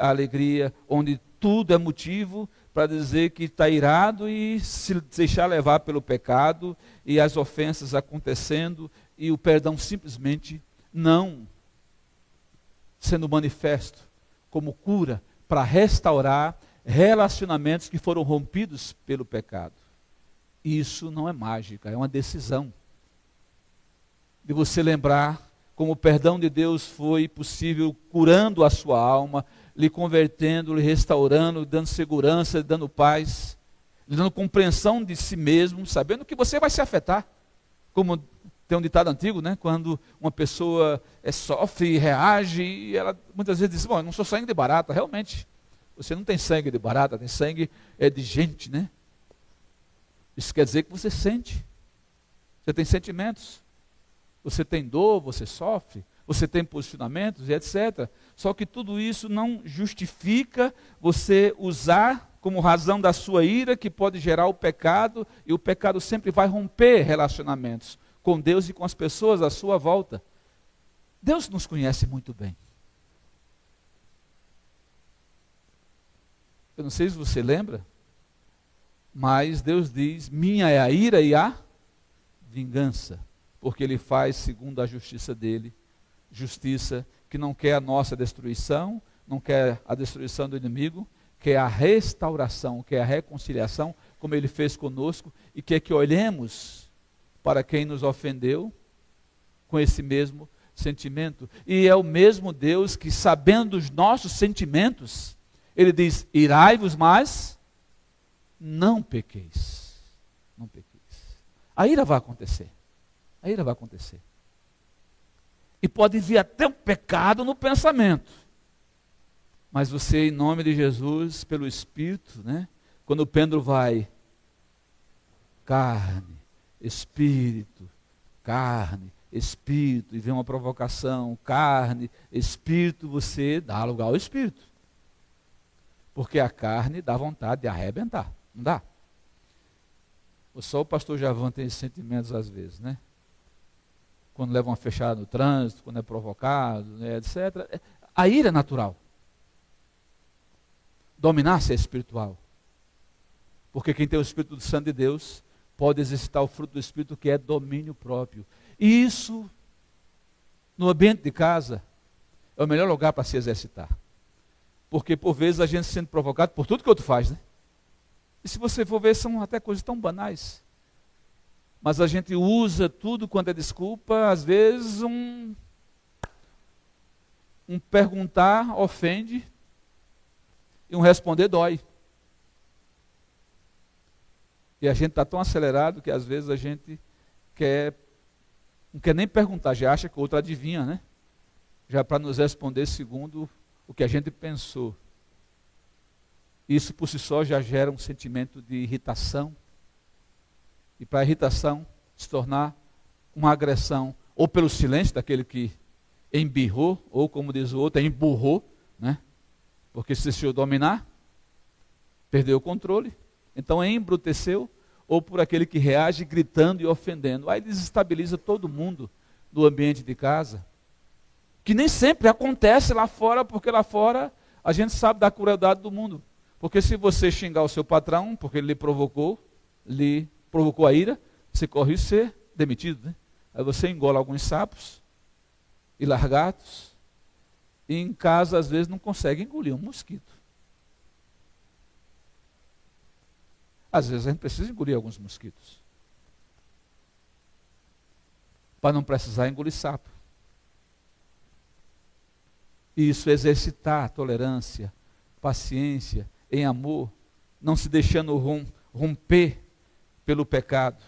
a alegria onde tudo é motivo para dizer que está irado e se deixar levar pelo pecado, e as ofensas acontecendo, e o perdão simplesmente não sendo manifesto como cura para restaurar relacionamentos que foram rompidos pelo pecado. Isso não é mágica, é uma decisão. De você lembrar como o perdão de Deus foi possível curando a sua alma, lhe convertendo, lhe restaurando, lhe dando segurança, lhe dando paz, lhe dando compreensão de si mesmo, sabendo que você vai se afetar. Como tem um ditado antigo, né? Quando uma pessoa sofre e reage, e ela muitas vezes diz, bom, eu não sou sangue de barata. Realmente, você não tem sangue de barata, tem sangue de gente, né? Isso quer dizer que você sente, você tem sentimentos, você tem dor, você sofre, você tem posicionamentos e etc. Só que tudo isso não justifica você usar como razão da sua ira, que pode gerar o pecado, e o pecado sempre vai romper relacionamentos com Deus e com as pessoas à sua volta. Deus nos conhece muito bem. Eu não sei se você lembra, mas Deus diz, minha é a ira e a vingança, porque Ele faz segundo a justiça dEle, justiça que não quer a nossa destruição, não quer a destruição do inimigo, quer a restauração, quer a reconciliação, como Ele fez conosco, e quer que olhemos para quem nos ofendeu com esse mesmo sentimento. E é o mesmo Deus que, sabendo dos nossos sentimentos, Ele diz, irai-vos, mas não pequeis. Não pequeis. A ira vai acontecer. A ira vai acontecer. E pode vir até um pecado no pensamento. Mas você, em nome de Jesus, pelo Espírito, né? Quando o pêndulo vai, carne, espírito, carne, espírito, e vem uma provocação, carne, espírito, você dá lugar ao Espírito. Porque a carne dá vontade de arrebentar, não dá? Só o pastor Javan tem esses sentimentos às vezes, né? Quando leva uma fechada no trânsito, quando é provocado, né, etc. A ira é natural. Dominar-se é espiritual. Porque quem tem o Espírito Santo de Deus pode exercitar o fruto do Espírito, que é domínio próprio. E isso, no ambiente de casa, é o melhor lugar para se exercitar. Porque por vezes a gente sendo provocado por tudo que o outro faz, né? E se você for ver, são até coisas tão banais. Mas a gente usa tudo quanto é desculpa. Às vezes um perguntar ofende e um responder dói. E a gente está tão acelerado que às vezes a gente não quer nem perguntar, já acha que o outro adivinha, né? Já para nos responder segundo o que a gente pensou. Isso por si só já gera um sentimento de irritação. E para a irritação se tornar uma agressão, ou pelo silêncio daquele que embirrou, ou como diz o outro, emburrou, né? Porque se deixou dominar, perdeu o controle, então embruteceu, ou por aquele que reage gritando e ofendendo. Aí desestabiliza todo mundo no ambiente de casa, que nem sempre acontece lá fora, porque lá fora a gente sabe da crueldade do mundo. Porque se você xingar o seu patrão, porque ele lhe provocou a ira, você corre a ser demitido, né? Aí você engola alguns sapos e lagartos, e em casa às vezes não consegue engolir um mosquito. Às vezes a gente precisa engolir alguns mosquitos, para não precisar engolir sapo. E isso é exercitar a tolerância, paciência, em amor, não se deixando romper pelo pecado,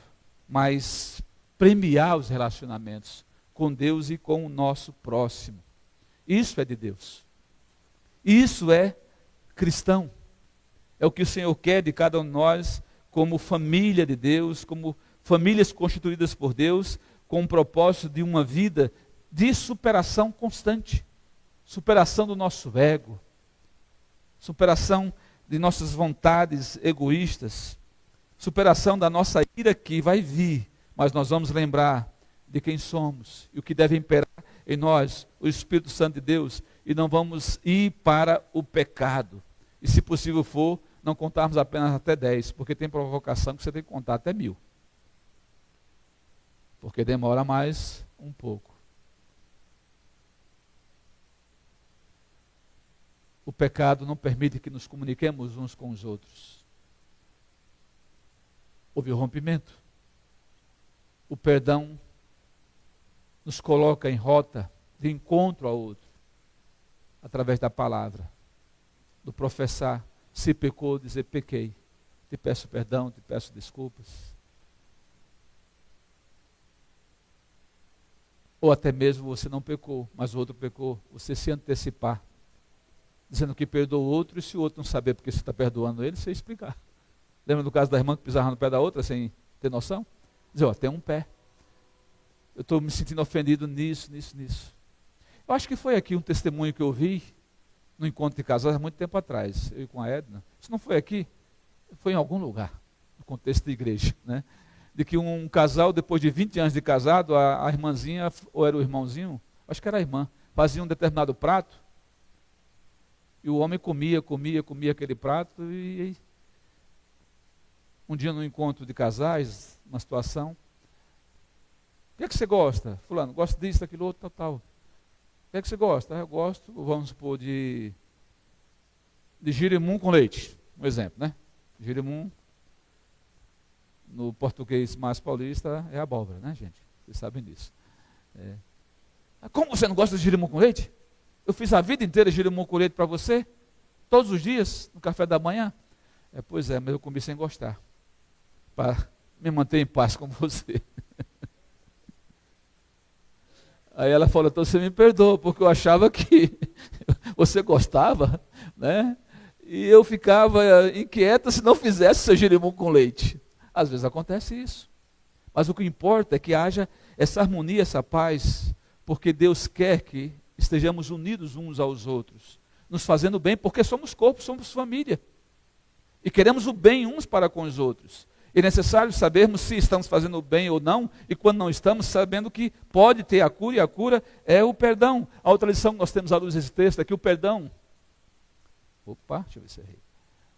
mas premiar os relacionamentos com Deus e com o nosso próximo. Isso é de Deus. Isso é cristão. É o que o Senhor quer de cada um de nós, como família de Deus, como famílias constituídas por Deus, com o propósito de uma vida de superação constante. Superação do nosso ego, superação de nossas vontades egoístas, superação da nossa ira que vai vir, mas nós vamos lembrar de quem somos e o que deve imperar em nós, o Espírito Santo de Deus, e não vamos ir para o pecado. E se possível for, não contarmos apenas até 10, porque tem provocação que você tem que contar até 1000. Porque demora mais um pouco. O pecado não permite que nos comuniquemos uns com os outros. Houve o rompimento. O perdão nos coloca em rota de encontro ao outro, através da palavra, do professar. Se pecou, dizer pequei. Te peço perdão, te peço desculpas. Ou até mesmo você não pecou, mas o outro pecou. Você se antecipar, dizendo que perdoa o outro, e se o outro não saber porque você está perdoando ele, você explicar. Lembra do caso da irmã que pisava no pé da outra sem ter noção? Dizer, ó, tem um pé. Eu estou me sentindo ofendido nisso. Eu acho que foi aqui um testemunho que eu vi no encontro de casais há muito tempo atrás, eu com a Edna. Isso não foi aqui, foi em algum lugar, no contexto de igreja, né? De que um casal, depois de 20 anos de casado, a irmãzinha, ou era o irmãozinho, acho que era a irmã, fazia um determinado prato, e o homem comia aquele prato, e um dia no encontro de casais, uma situação, o que é que você gosta? Fulano, gosto disso, daquilo, outro, tal. O que é que você gosta? Eu gosto, vamos supor, de girimum com leite, um exemplo, né? Girimum, no português mais paulista, é abóbora, né, gente? Vocês sabem disso. Como você não gosta de girimum com leite? Eu fiz a vida inteira girimum com leite para você, todos os dias, no café da manhã. Pois é, mas eu comi sem gostar, para me manter em paz com você. Aí ela falou, então você me perdoa, porque eu achava que você gostava, né? E eu ficava inquieta se não fizesse seu girimum com leite. Às vezes acontece isso. Mas o que importa é que haja essa harmonia, essa paz, porque Deus quer que estejamos unidos uns aos outros, nos fazendo bem, porque somos corpo, somos família. E queremos o bem uns para com os outros. É necessário sabermos se estamos fazendo o bem ou não, e quando não estamos, sabendo que pode ter a cura, e a cura é o perdão. A outra lição que nós temos à luz desse texto é que o perdão, deixa eu ver se errei.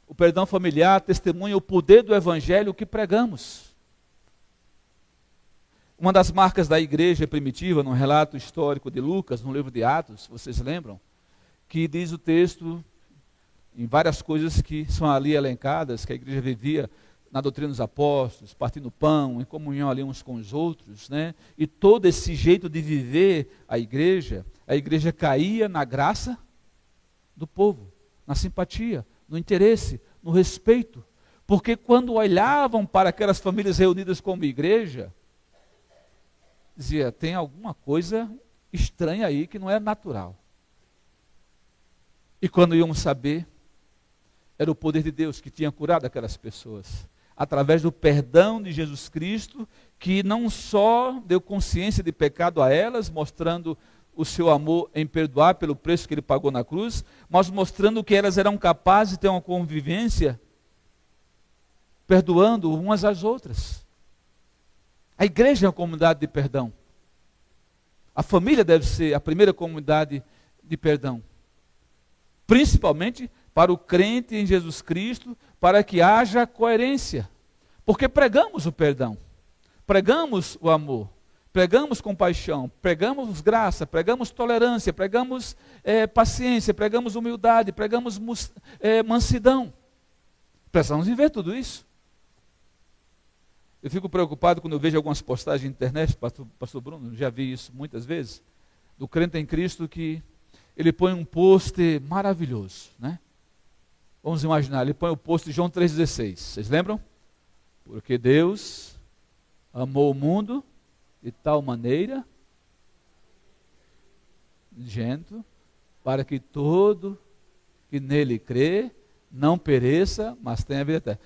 O perdão familiar testemunha o poder do evangelho que pregamos. Uma das marcas da igreja primitiva, no relato histórico de Lucas, no livro de Atos, vocês lembram? Que diz o texto em várias coisas que são ali elencadas, que a igreja vivia na doutrina dos apóstolos, partindo pão, em comunhão ali uns com os outros, né? E todo esse jeito de viver a igreja caía na graça do povo, na simpatia, no interesse, no respeito. Porque quando olhavam para aquelas famílias reunidas como igreja, dizia, tem alguma coisa estranha aí que não é natural. E quando íamos saber, era o poder de Deus que tinha curado aquelas pessoas, através do perdão de Jesus Cristo, que não só deu consciência de pecado a elas, mostrando o seu amor em perdoar pelo preço que ele pagou na cruz, mas mostrando que elas eram capazes de ter uma convivência, perdoando umas às outras. A igreja é uma comunidade de perdão. A família deve ser a primeira comunidade de perdão. Principalmente para o crente em Jesus Cristo, para que haja coerência. Porque pregamos o perdão, pregamos o amor, pregamos compaixão, pregamos graça, pregamos tolerância, pregamos paciência, pregamos humildade, pregamos mansidão. Precisamos viver tudo isso. Eu fico preocupado quando eu vejo algumas postagens na internet, pastor Bruno, já vi isso muitas vezes, do crente em Cristo que ele põe um post maravilhoso, né? Vamos imaginar, ele põe o post de João 3,16, vocês lembram? Porque Deus amou o mundo de tal maneira, gente, para que todo que nele crê não pereça, mas tenha vida eterna.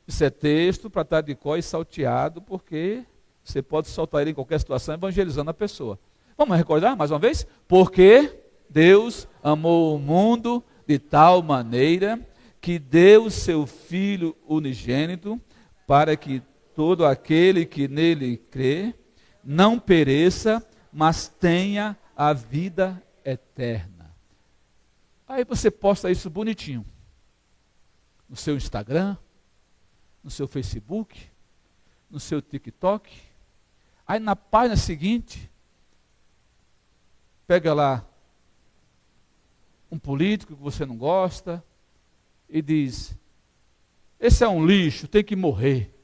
Isso é texto para estar de cor e salteado, porque você pode soltar ele em qualquer situação evangelizando a pessoa. Vamos recordar mais uma vez? Porque Deus amou o mundo de tal maneira que deu o seu Filho unigênito para que todo aquele que nele crê não pereça, mas tenha a vida eterna. Aí você posta isso bonitinho no seu Instagram, no seu Facebook, no seu TikTok. Aí na página seguinte, pega lá um político que você não gosta e diz, esse é um lixo, tem que morrer.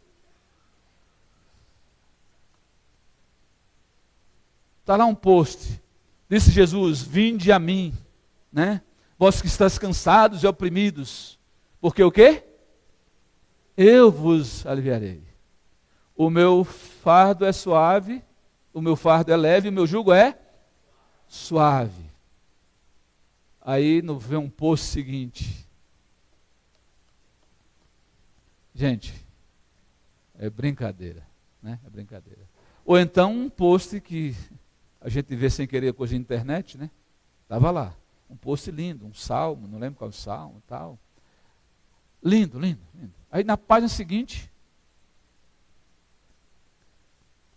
Está lá um post, disse Jesus, vinde a mim, né? Vós que estáis cansados e oprimidos, porque o quê? Eu vos aliviarei. O meu fardo é suave, o meu fardo é leve, o meu jugo é suave. Aí vem um post seguinte. Gente, é brincadeira, né? É brincadeira. Ou então um post que a gente vê sem querer coisa na internet, né? Estava lá, um post lindo, um salmo, não lembro qual é o salmo e tal. Lindo, lindo, lindo. Aí na página seguinte,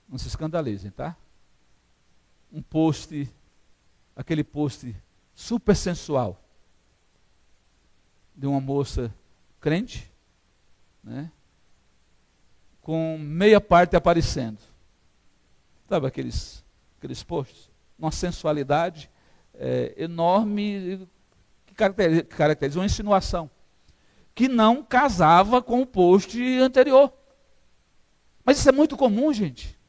não se escandalizem, tá? Um post, aquele post super sensual, de uma moça crente, né? Com meia parte aparecendo. Sabe aqueles posts? Uma sensualidade enorme, que caracteriza uma insinuação, que não casava com o post anterior. Mas isso é muito comum, gente.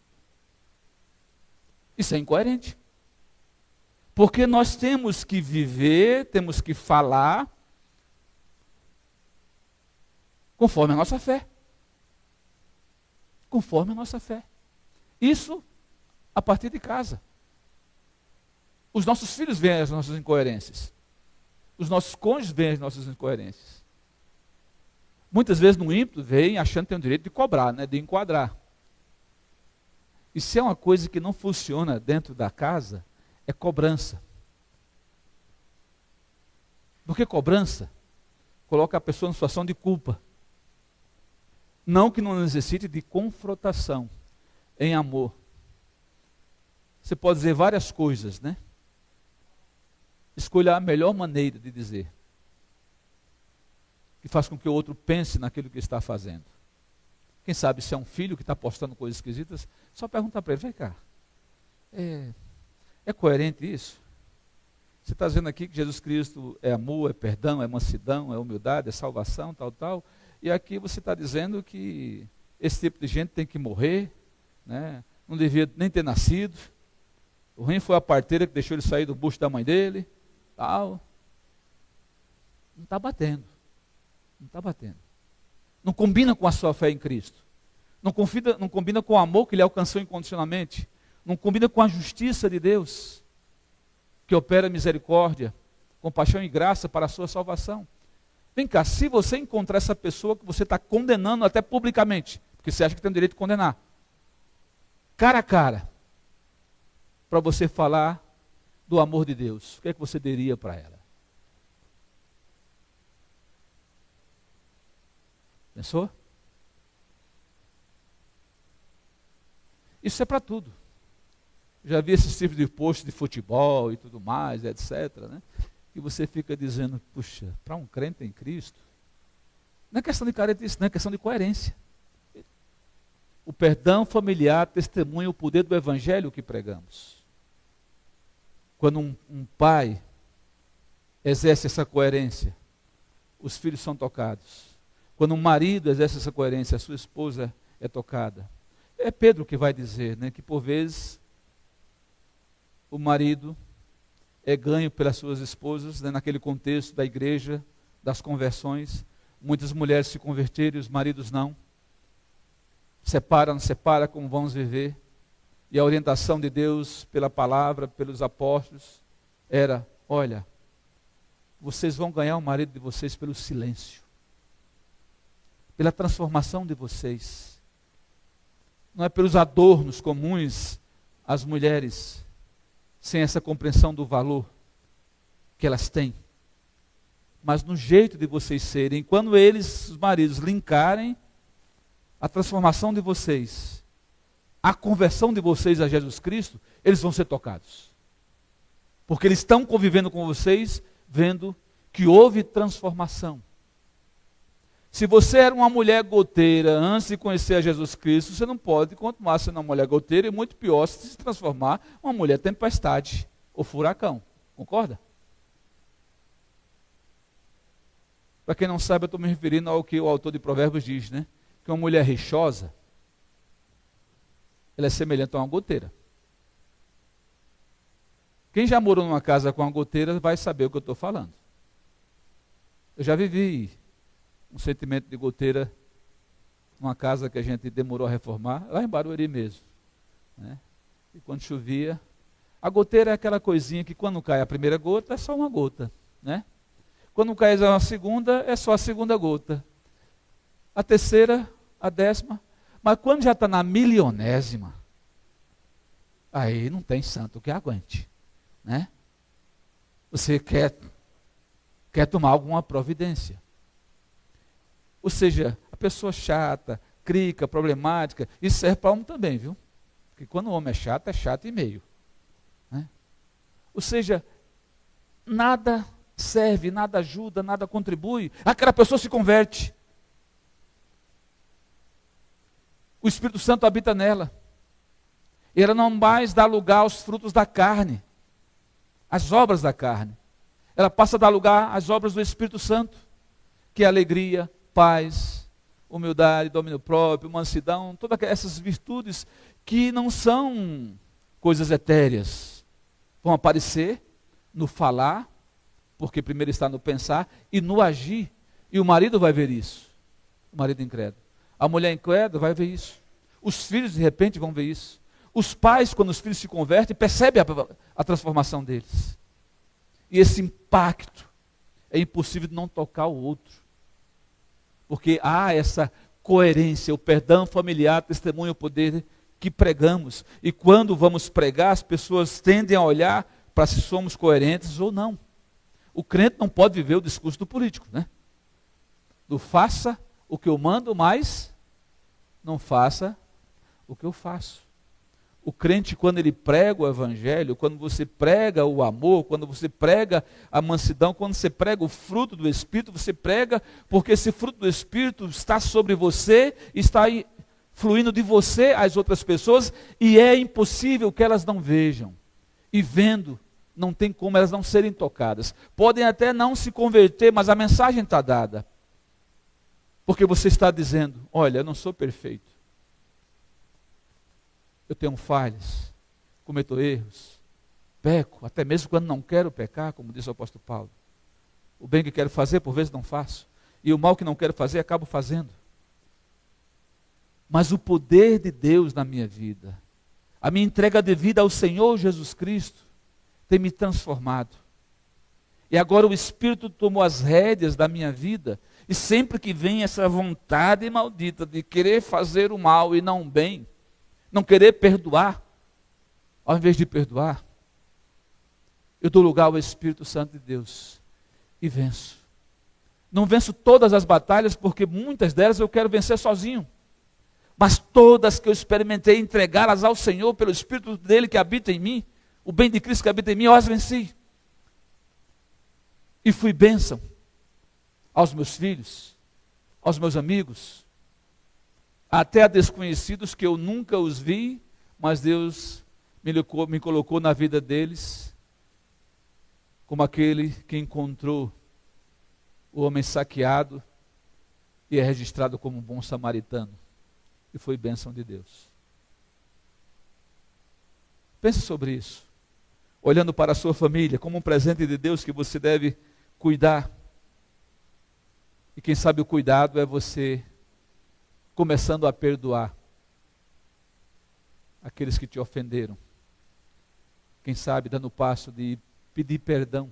Isso é incoerente. Porque nós temos que viver, temos que falar conforme a nossa fé. Conforme a nossa fé. Isso a partir de casa. Os nossos filhos veem as nossas incoerências. Os nossos cônjuges veem as nossas incoerências. Muitas vezes no ímpeto vem achando que tem o direito de cobrar, né, de enquadrar. E se é uma coisa que não funciona dentro da casa, é cobrança. Porque cobrança coloca a pessoa em situação de culpa. Não que não necessite de confrontação em amor. Você pode dizer várias coisas, né? Escolha a melhor maneira de dizer, que faz com que o outro pense naquilo que está fazendo. Quem sabe se é um filho que está postando coisas esquisitas, só pergunta para ele, vem cá, é coerente isso? Você está dizendo aqui que Jesus Cristo é amor, é perdão, é mansidão, é humildade, é salvação, tal. E aqui você está dizendo que esse tipo de gente tem que morrer, né? Não devia nem ter nascido. O ruim foi a parteira que deixou ele sair do bucho da mãe dele, tal. Não está batendo. Não está batendo. Não combina com a sua fé em Cristo. Não combina com o amor que ele alcançou incondicionalmente. Não combina com a justiça de Deus, que opera misericórdia, compaixão e graça para a sua salvação. Vem cá, se você encontrar essa pessoa que você está condenando até publicamente, porque você acha que tem o direito de condenar, cara a cara, para você falar do amor de Deus, o que é que você diria para ela? Pensou? Isso é para tudo. Já vi esses tipos de posts de futebol e tudo mais, etc., né? E você fica dizendo, puxa, para um crente em Cristo, não é questão de caretice, não é questão de coerência. O perdão familiar testemunha o poder do evangelho que pregamos. Quando um pai exerce essa coerência, os filhos são tocados. Quando um marido exerce essa coerência, a sua esposa é tocada. É Pedro que vai dizer, né, que por vezes o marido é ganho pelas suas esposas, né, naquele contexto da igreja, das conversões. Muitas mulheres se converteram e os maridos não. Não separa como vamos viver. E a orientação de Deus pela palavra, pelos apóstolos, era, olha, vocês vão ganhar o marido de vocês pelo silêncio, pela transformação de vocês. Não é pelos adornos comuns às mulheres, sem essa compreensão do valor que elas têm, mas no jeito de vocês serem. Quando eles, os maridos, linkarem a transformação de vocês, a conversão de vocês a Jesus Cristo, eles vão ser tocados. Porque eles estão convivendo com vocês, vendo que houve transformação. Se você era uma mulher goteira antes de conhecer a Jesus Cristo, você não pode continuar sendo uma mulher goteira, e muito pior se transformar uma mulher tempestade ou furacão. Concorda? Para quem não sabe, eu estou me referindo ao que o autor de Provérbios diz, né? Que uma mulher rixosa, ela é semelhante a uma goteira. Quem já morou numa casa com uma goteira vai saber o que eu estou falando. Eu já vivi um sentimento de goteira numa casa que a gente demorou a reformar, lá em Barueri mesmo, né? E quando chovia, a goteira é aquela coisinha que quando cai a primeira gota, é só uma gota, né? Quando cai a segunda, é só a segunda gota. A terceira, a décima. Mas quando já está na milionésima, aí não tem santo que aguente, né? Você quer tomar alguma providência. Ou seja, a pessoa chata, crica, problemática, isso serve para homem também, viu? Porque quando o homem é chato e meio, né? Ou seja, nada serve, nada ajuda, nada contribui, aquela pessoa se converte. O Espírito Santo habita nela. E ela não mais dá lugar aos frutos da carne, às obras da carne. Ela passa a dar lugar às obras do Espírito Santo, que é alegria, paz, humildade, domínio próprio, mansidão, todas essas virtudes que não são coisas etéreas. Vão aparecer no falar, porque primeiro está no pensar, e no agir. E o marido vai ver isso, o marido incrédulo. A mulher incrédula vai ver isso. Os filhos, de repente, vão ver isso. Os pais, quando os filhos se convertem, percebem a transformação deles. E esse impacto é impossível de não tocar o outro. Porque há essa coerência, o perdão familiar testemunha o poder que pregamos. E quando vamos pregar, as pessoas tendem a olhar para se somos coerentes ou não. O crente não pode viver o discurso do político, né? Do faça o que eu mando, mas não faça o que eu faço. O crente, quando ele prega o evangelho, quando você prega o amor, quando você prega a mansidão, quando você prega o fruto do Espírito, você prega porque esse fruto do Espírito está sobre você, está fluindo de você às outras pessoas, e é impossível que elas não vejam. E vendo, não tem como elas não serem tocadas. Podem até não se converter, mas a mensagem está dada. Porque você está dizendo, olha, eu não sou perfeito. Eu tenho falhas, cometo erros, peco, até mesmo quando não quero pecar, como diz o apóstolo Paulo. O bem que quero fazer, por vezes não faço. E o mal que não quero fazer, acabo fazendo. Mas o poder de Deus na minha vida, a minha entrega de vida ao Senhor Jesus Cristo, tem me transformado. E agora o Espírito tomou as rédeas da minha vida, e sempre que vem essa vontade maldita de querer fazer o mal e não o bem, não querer perdoar, ao invés de perdoar, eu dou lugar ao Espírito Santo de Deus e venço. Não venço todas as batalhas, porque muitas delas eu quero vencer sozinho. Mas todas que eu experimentei entregá-las ao Senhor, pelo Espírito dele que habita em mim, o bem de Cristo que habita em mim, eu as venci. E fui bênção aos meus filhos, aos meus amigos, até a desconhecidos que eu nunca os vi, mas Deus me colocou na vida deles, como aquele que encontrou o homem saqueado e é registrado como um bom samaritano. E foi bênção de Deus. Pense sobre isso. Olhando para a sua família como um presente de Deus que você deve cuidar. E quem sabe o cuidado é você começando a perdoar aqueles que te ofenderam. Quem sabe dando o passo de pedir perdão.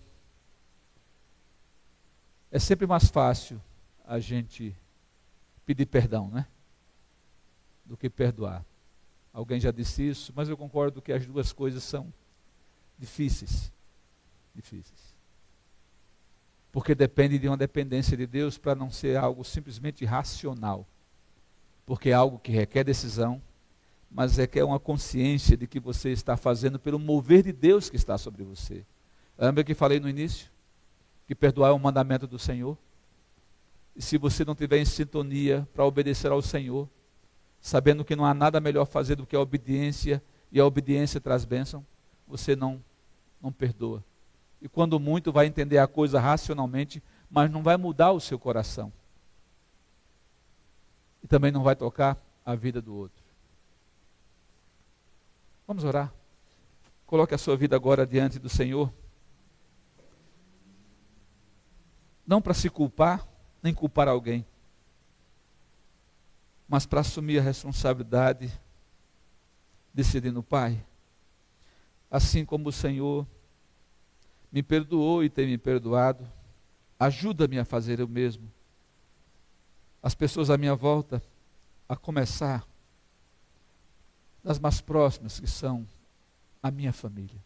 É sempre mais fácil a gente pedir perdão, né? Do que perdoar. Alguém já disse isso, mas eu concordo que as duas coisas são difíceis. Difíceis. Porque depende de uma dependência de Deus para não ser algo simplesmente racional. Porque é algo que requer decisão, mas requer uma consciência de que você está fazendo pelo mover de Deus que está sobre você. Lembra que falei no início? Que perdoar é um mandamento do Senhor. E se você não estiver em sintonia para obedecer ao Senhor, sabendo que não há nada melhor fazer do que a obediência, e a obediência traz bênção, você não perdoa. E quando muito vai entender a coisa racionalmente, mas não vai mudar o seu coração. E também não vai tocar a vida do outro. Vamos orar. Coloque a sua vida agora diante do Senhor. Não para se culpar, nem culpar alguém, mas para assumir a responsabilidade, decidindo, Pai, assim como o Senhor me perdoou e tem me perdoado, ajuda-me a fazer o mesmo. As pessoas à minha volta, a começar das mais próximas, que são a minha família.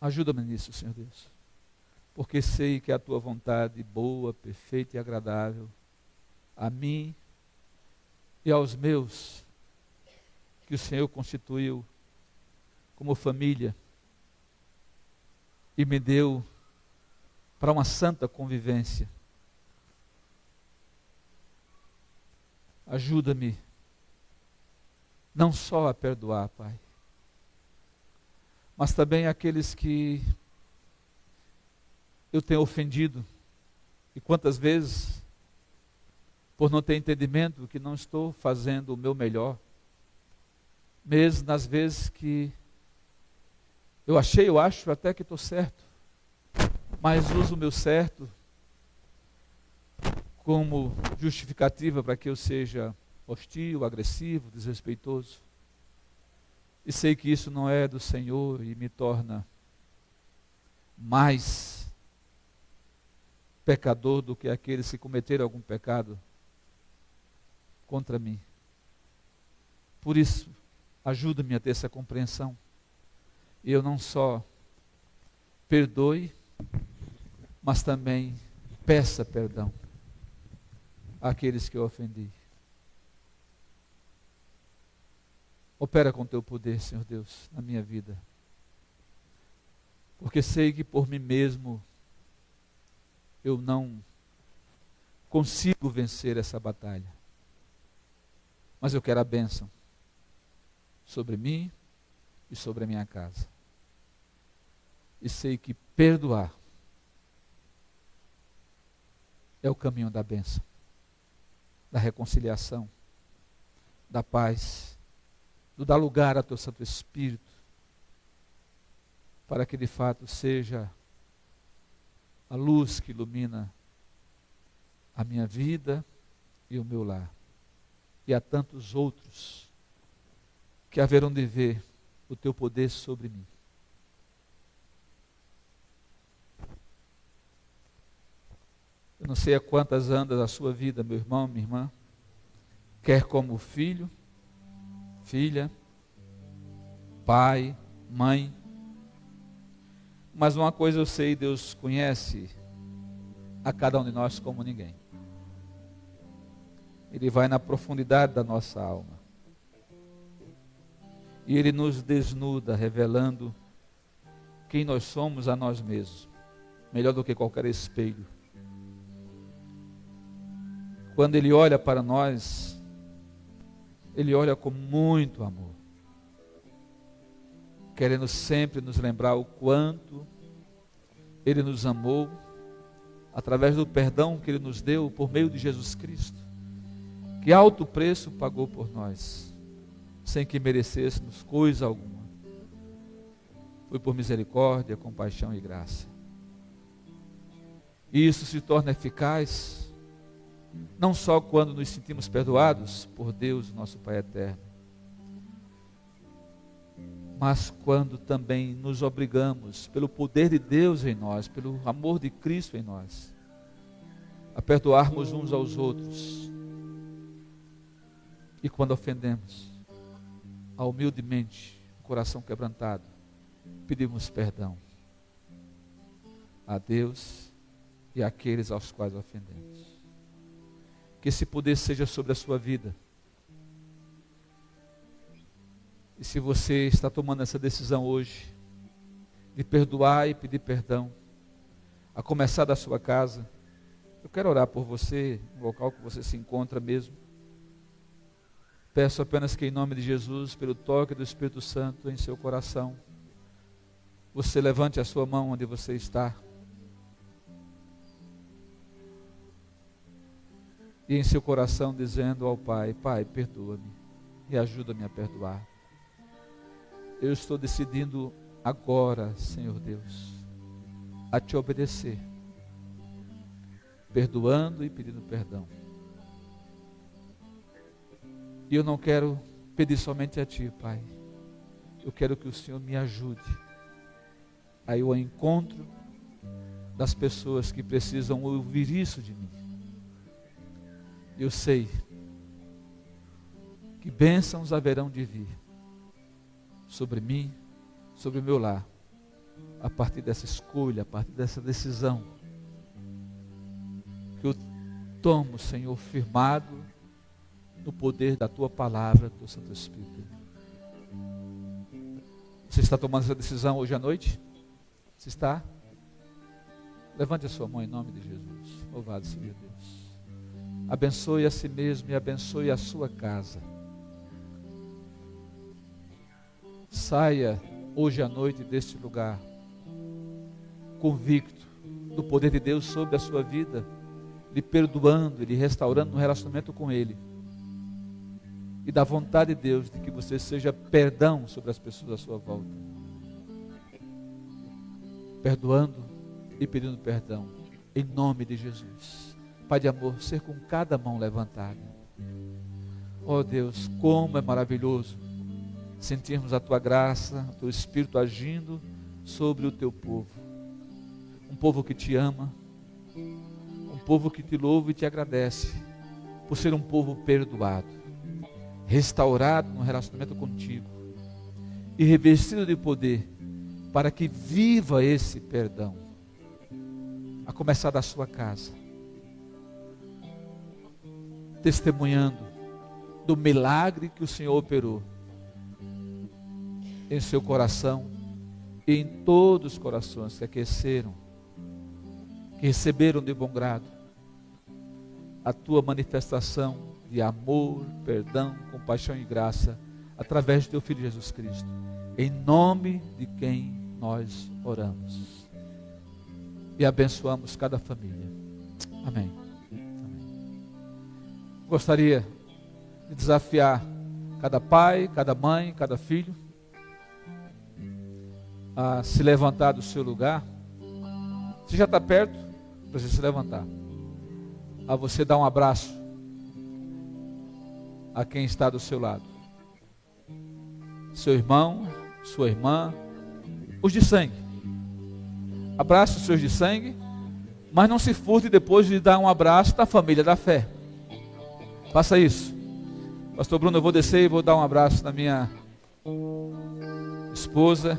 Ajuda-me nisso, Senhor Deus, porque sei que é a tua vontade boa, perfeita e agradável a mim e aos meus, que o Senhor constituiu como família e me deu para uma santa convivência. Ajuda-me não só a perdoar, Pai, mas também aqueles que eu tenho ofendido. E quantas vezes, por não ter entendimento, que não estou fazendo o meu melhor, mesmo nas vezes que eu acho até que estou certo, mas uso o meu certo como justificativa para que eu seja hostil, agressivo, desrespeitoso. E sei que isso não é do Senhor e me torna mais pecador do que aqueles que cometeram algum pecado contra mim. Por isso, ajuda-me a ter essa compreensão. E eu não só perdoe, mas também peça perdão àqueles que eu ofendi. Opera com teu poder, Senhor Deus, na minha vida. Porque sei que por mim mesmo eu não consigo vencer essa batalha. Mas eu quero a bênção sobre mim e sobre a minha casa. E sei que perdoar é o caminho da bênção, da reconciliação, da paz, do dar lugar ao teu Santo Espírito, para que de fato seja a luz que ilumina a minha vida e o meu lar. E há tantos outros que haverão de ver o teu poder sobre mim. Eu não sei a quantas andas a sua vida, meu irmão, minha irmã, quer como filho, filha, pai, mãe. Mas uma coisa eu sei, Deus conhece a cada um de nós como ninguém. Ele vai na profundidade da nossa alma. E Ele nos desnuda, revelando quem nós somos a nós mesmos, melhor do que qualquer espelho. Quando Ele olha para nós, Ele olha com muito amor, querendo sempre nos lembrar o quanto Ele nos amou, através do perdão que Ele nos deu por meio de Jesus Cristo, que alto preço pagou por nós, sem que merecêssemos coisa alguma. Foi por misericórdia, compaixão e graça. E isso se torna eficaz não só quando nos sentimos perdoados por Deus, nosso Pai eterno, mas quando também nos obrigamos, pelo poder de Deus em nós, pelo amor de Cristo em nós, a perdoarmos uns aos outros. E quando ofendemos, humildemente, o coração quebrantado, pedimos perdão a Deus e àqueles aos quais ofendemos. Que esse poder seja sobre a sua vida. E se você está tomando essa decisão hoje, de perdoar e pedir perdão, a começar da sua casa, eu quero orar por você, no local que você se encontra mesmo. Peço apenas que em nome de Jesus, pelo toque do Espírito Santo em seu coração, você levante a sua mão onde você está. E em seu coração dizendo ao Pai: Pai, perdoa-me e ajuda-me a perdoar. Eu estou decidindo agora, Senhor Deus, a te obedecer, perdoando e pedindo perdão. E eu não quero pedir somente a Ti, Pai. Eu quero que o Senhor me ajude a ir ao encontro das pessoas que precisam ouvir isso de mim. Eu sei que bênçãos haverão de vir sobre mim, sobre o meu lar, a partir dessa escolha, a partir dessa decisão que eu tomo, Senhor, firmado no poder da Tua palavra, do Santo Espírito. Você está tomando essa decisão hoje à noite? Você está? Levante a sua mão em nome de Jesus. Louvado seja Deus. Abençoe a si mesmo e abençoe a sua casa. Saia hoje à noite deste lugar convicto do poder de Deus sobre a sua vida, lhe perdoando, lhe restaurando no relacionamento com Ele, e da vontade de Deus de que você seja perdão sobre as pessoas à sua volta, perdoando e pedindo perdão em nome de Jesus. Pai de amor, ser com cada mão levantada. Oh Deus, como é maravilhoso sentirmos a Tua graça, o Teu Espírito agindo sobre o Teu povo. Um povo que Te ama, um povo que Te louva e Te agradece por ser um povo perdoado, restaurado no relacionamento contigo e revestido de poder para que viva esse perdão, a começar da sua casa, testemunhando do milagre que o Senhor operou em seu coração e em todos os corações que aqueceram, que receberam de bom grado a Tua manifestação de amor, perdão, compaixão e graça através do teu Filho Jesus Cristo, em nome de quem nós oramos e abençoamos cada família. Amém. Amém. Gostaria de desafiar cada pai, cada mãe, cada filho a se levantar do seu lugar. Se já está perto, precisa se levantar. A você dar um abraço a quem está do seu lado. Seu irmão, sua irmã, os de sangue. Abrace os seus de sangue, mas não se furte depois de dar um abraço da família da fé. Faça isso. Pastor Bruno, eu vou descer e vou dar um abraço na minha esposa.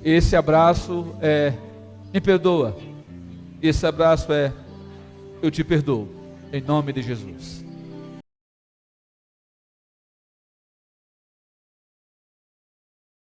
Esse abraço é me perdoa. Esse abraço é eu te perdoo. Em nome de Jesus.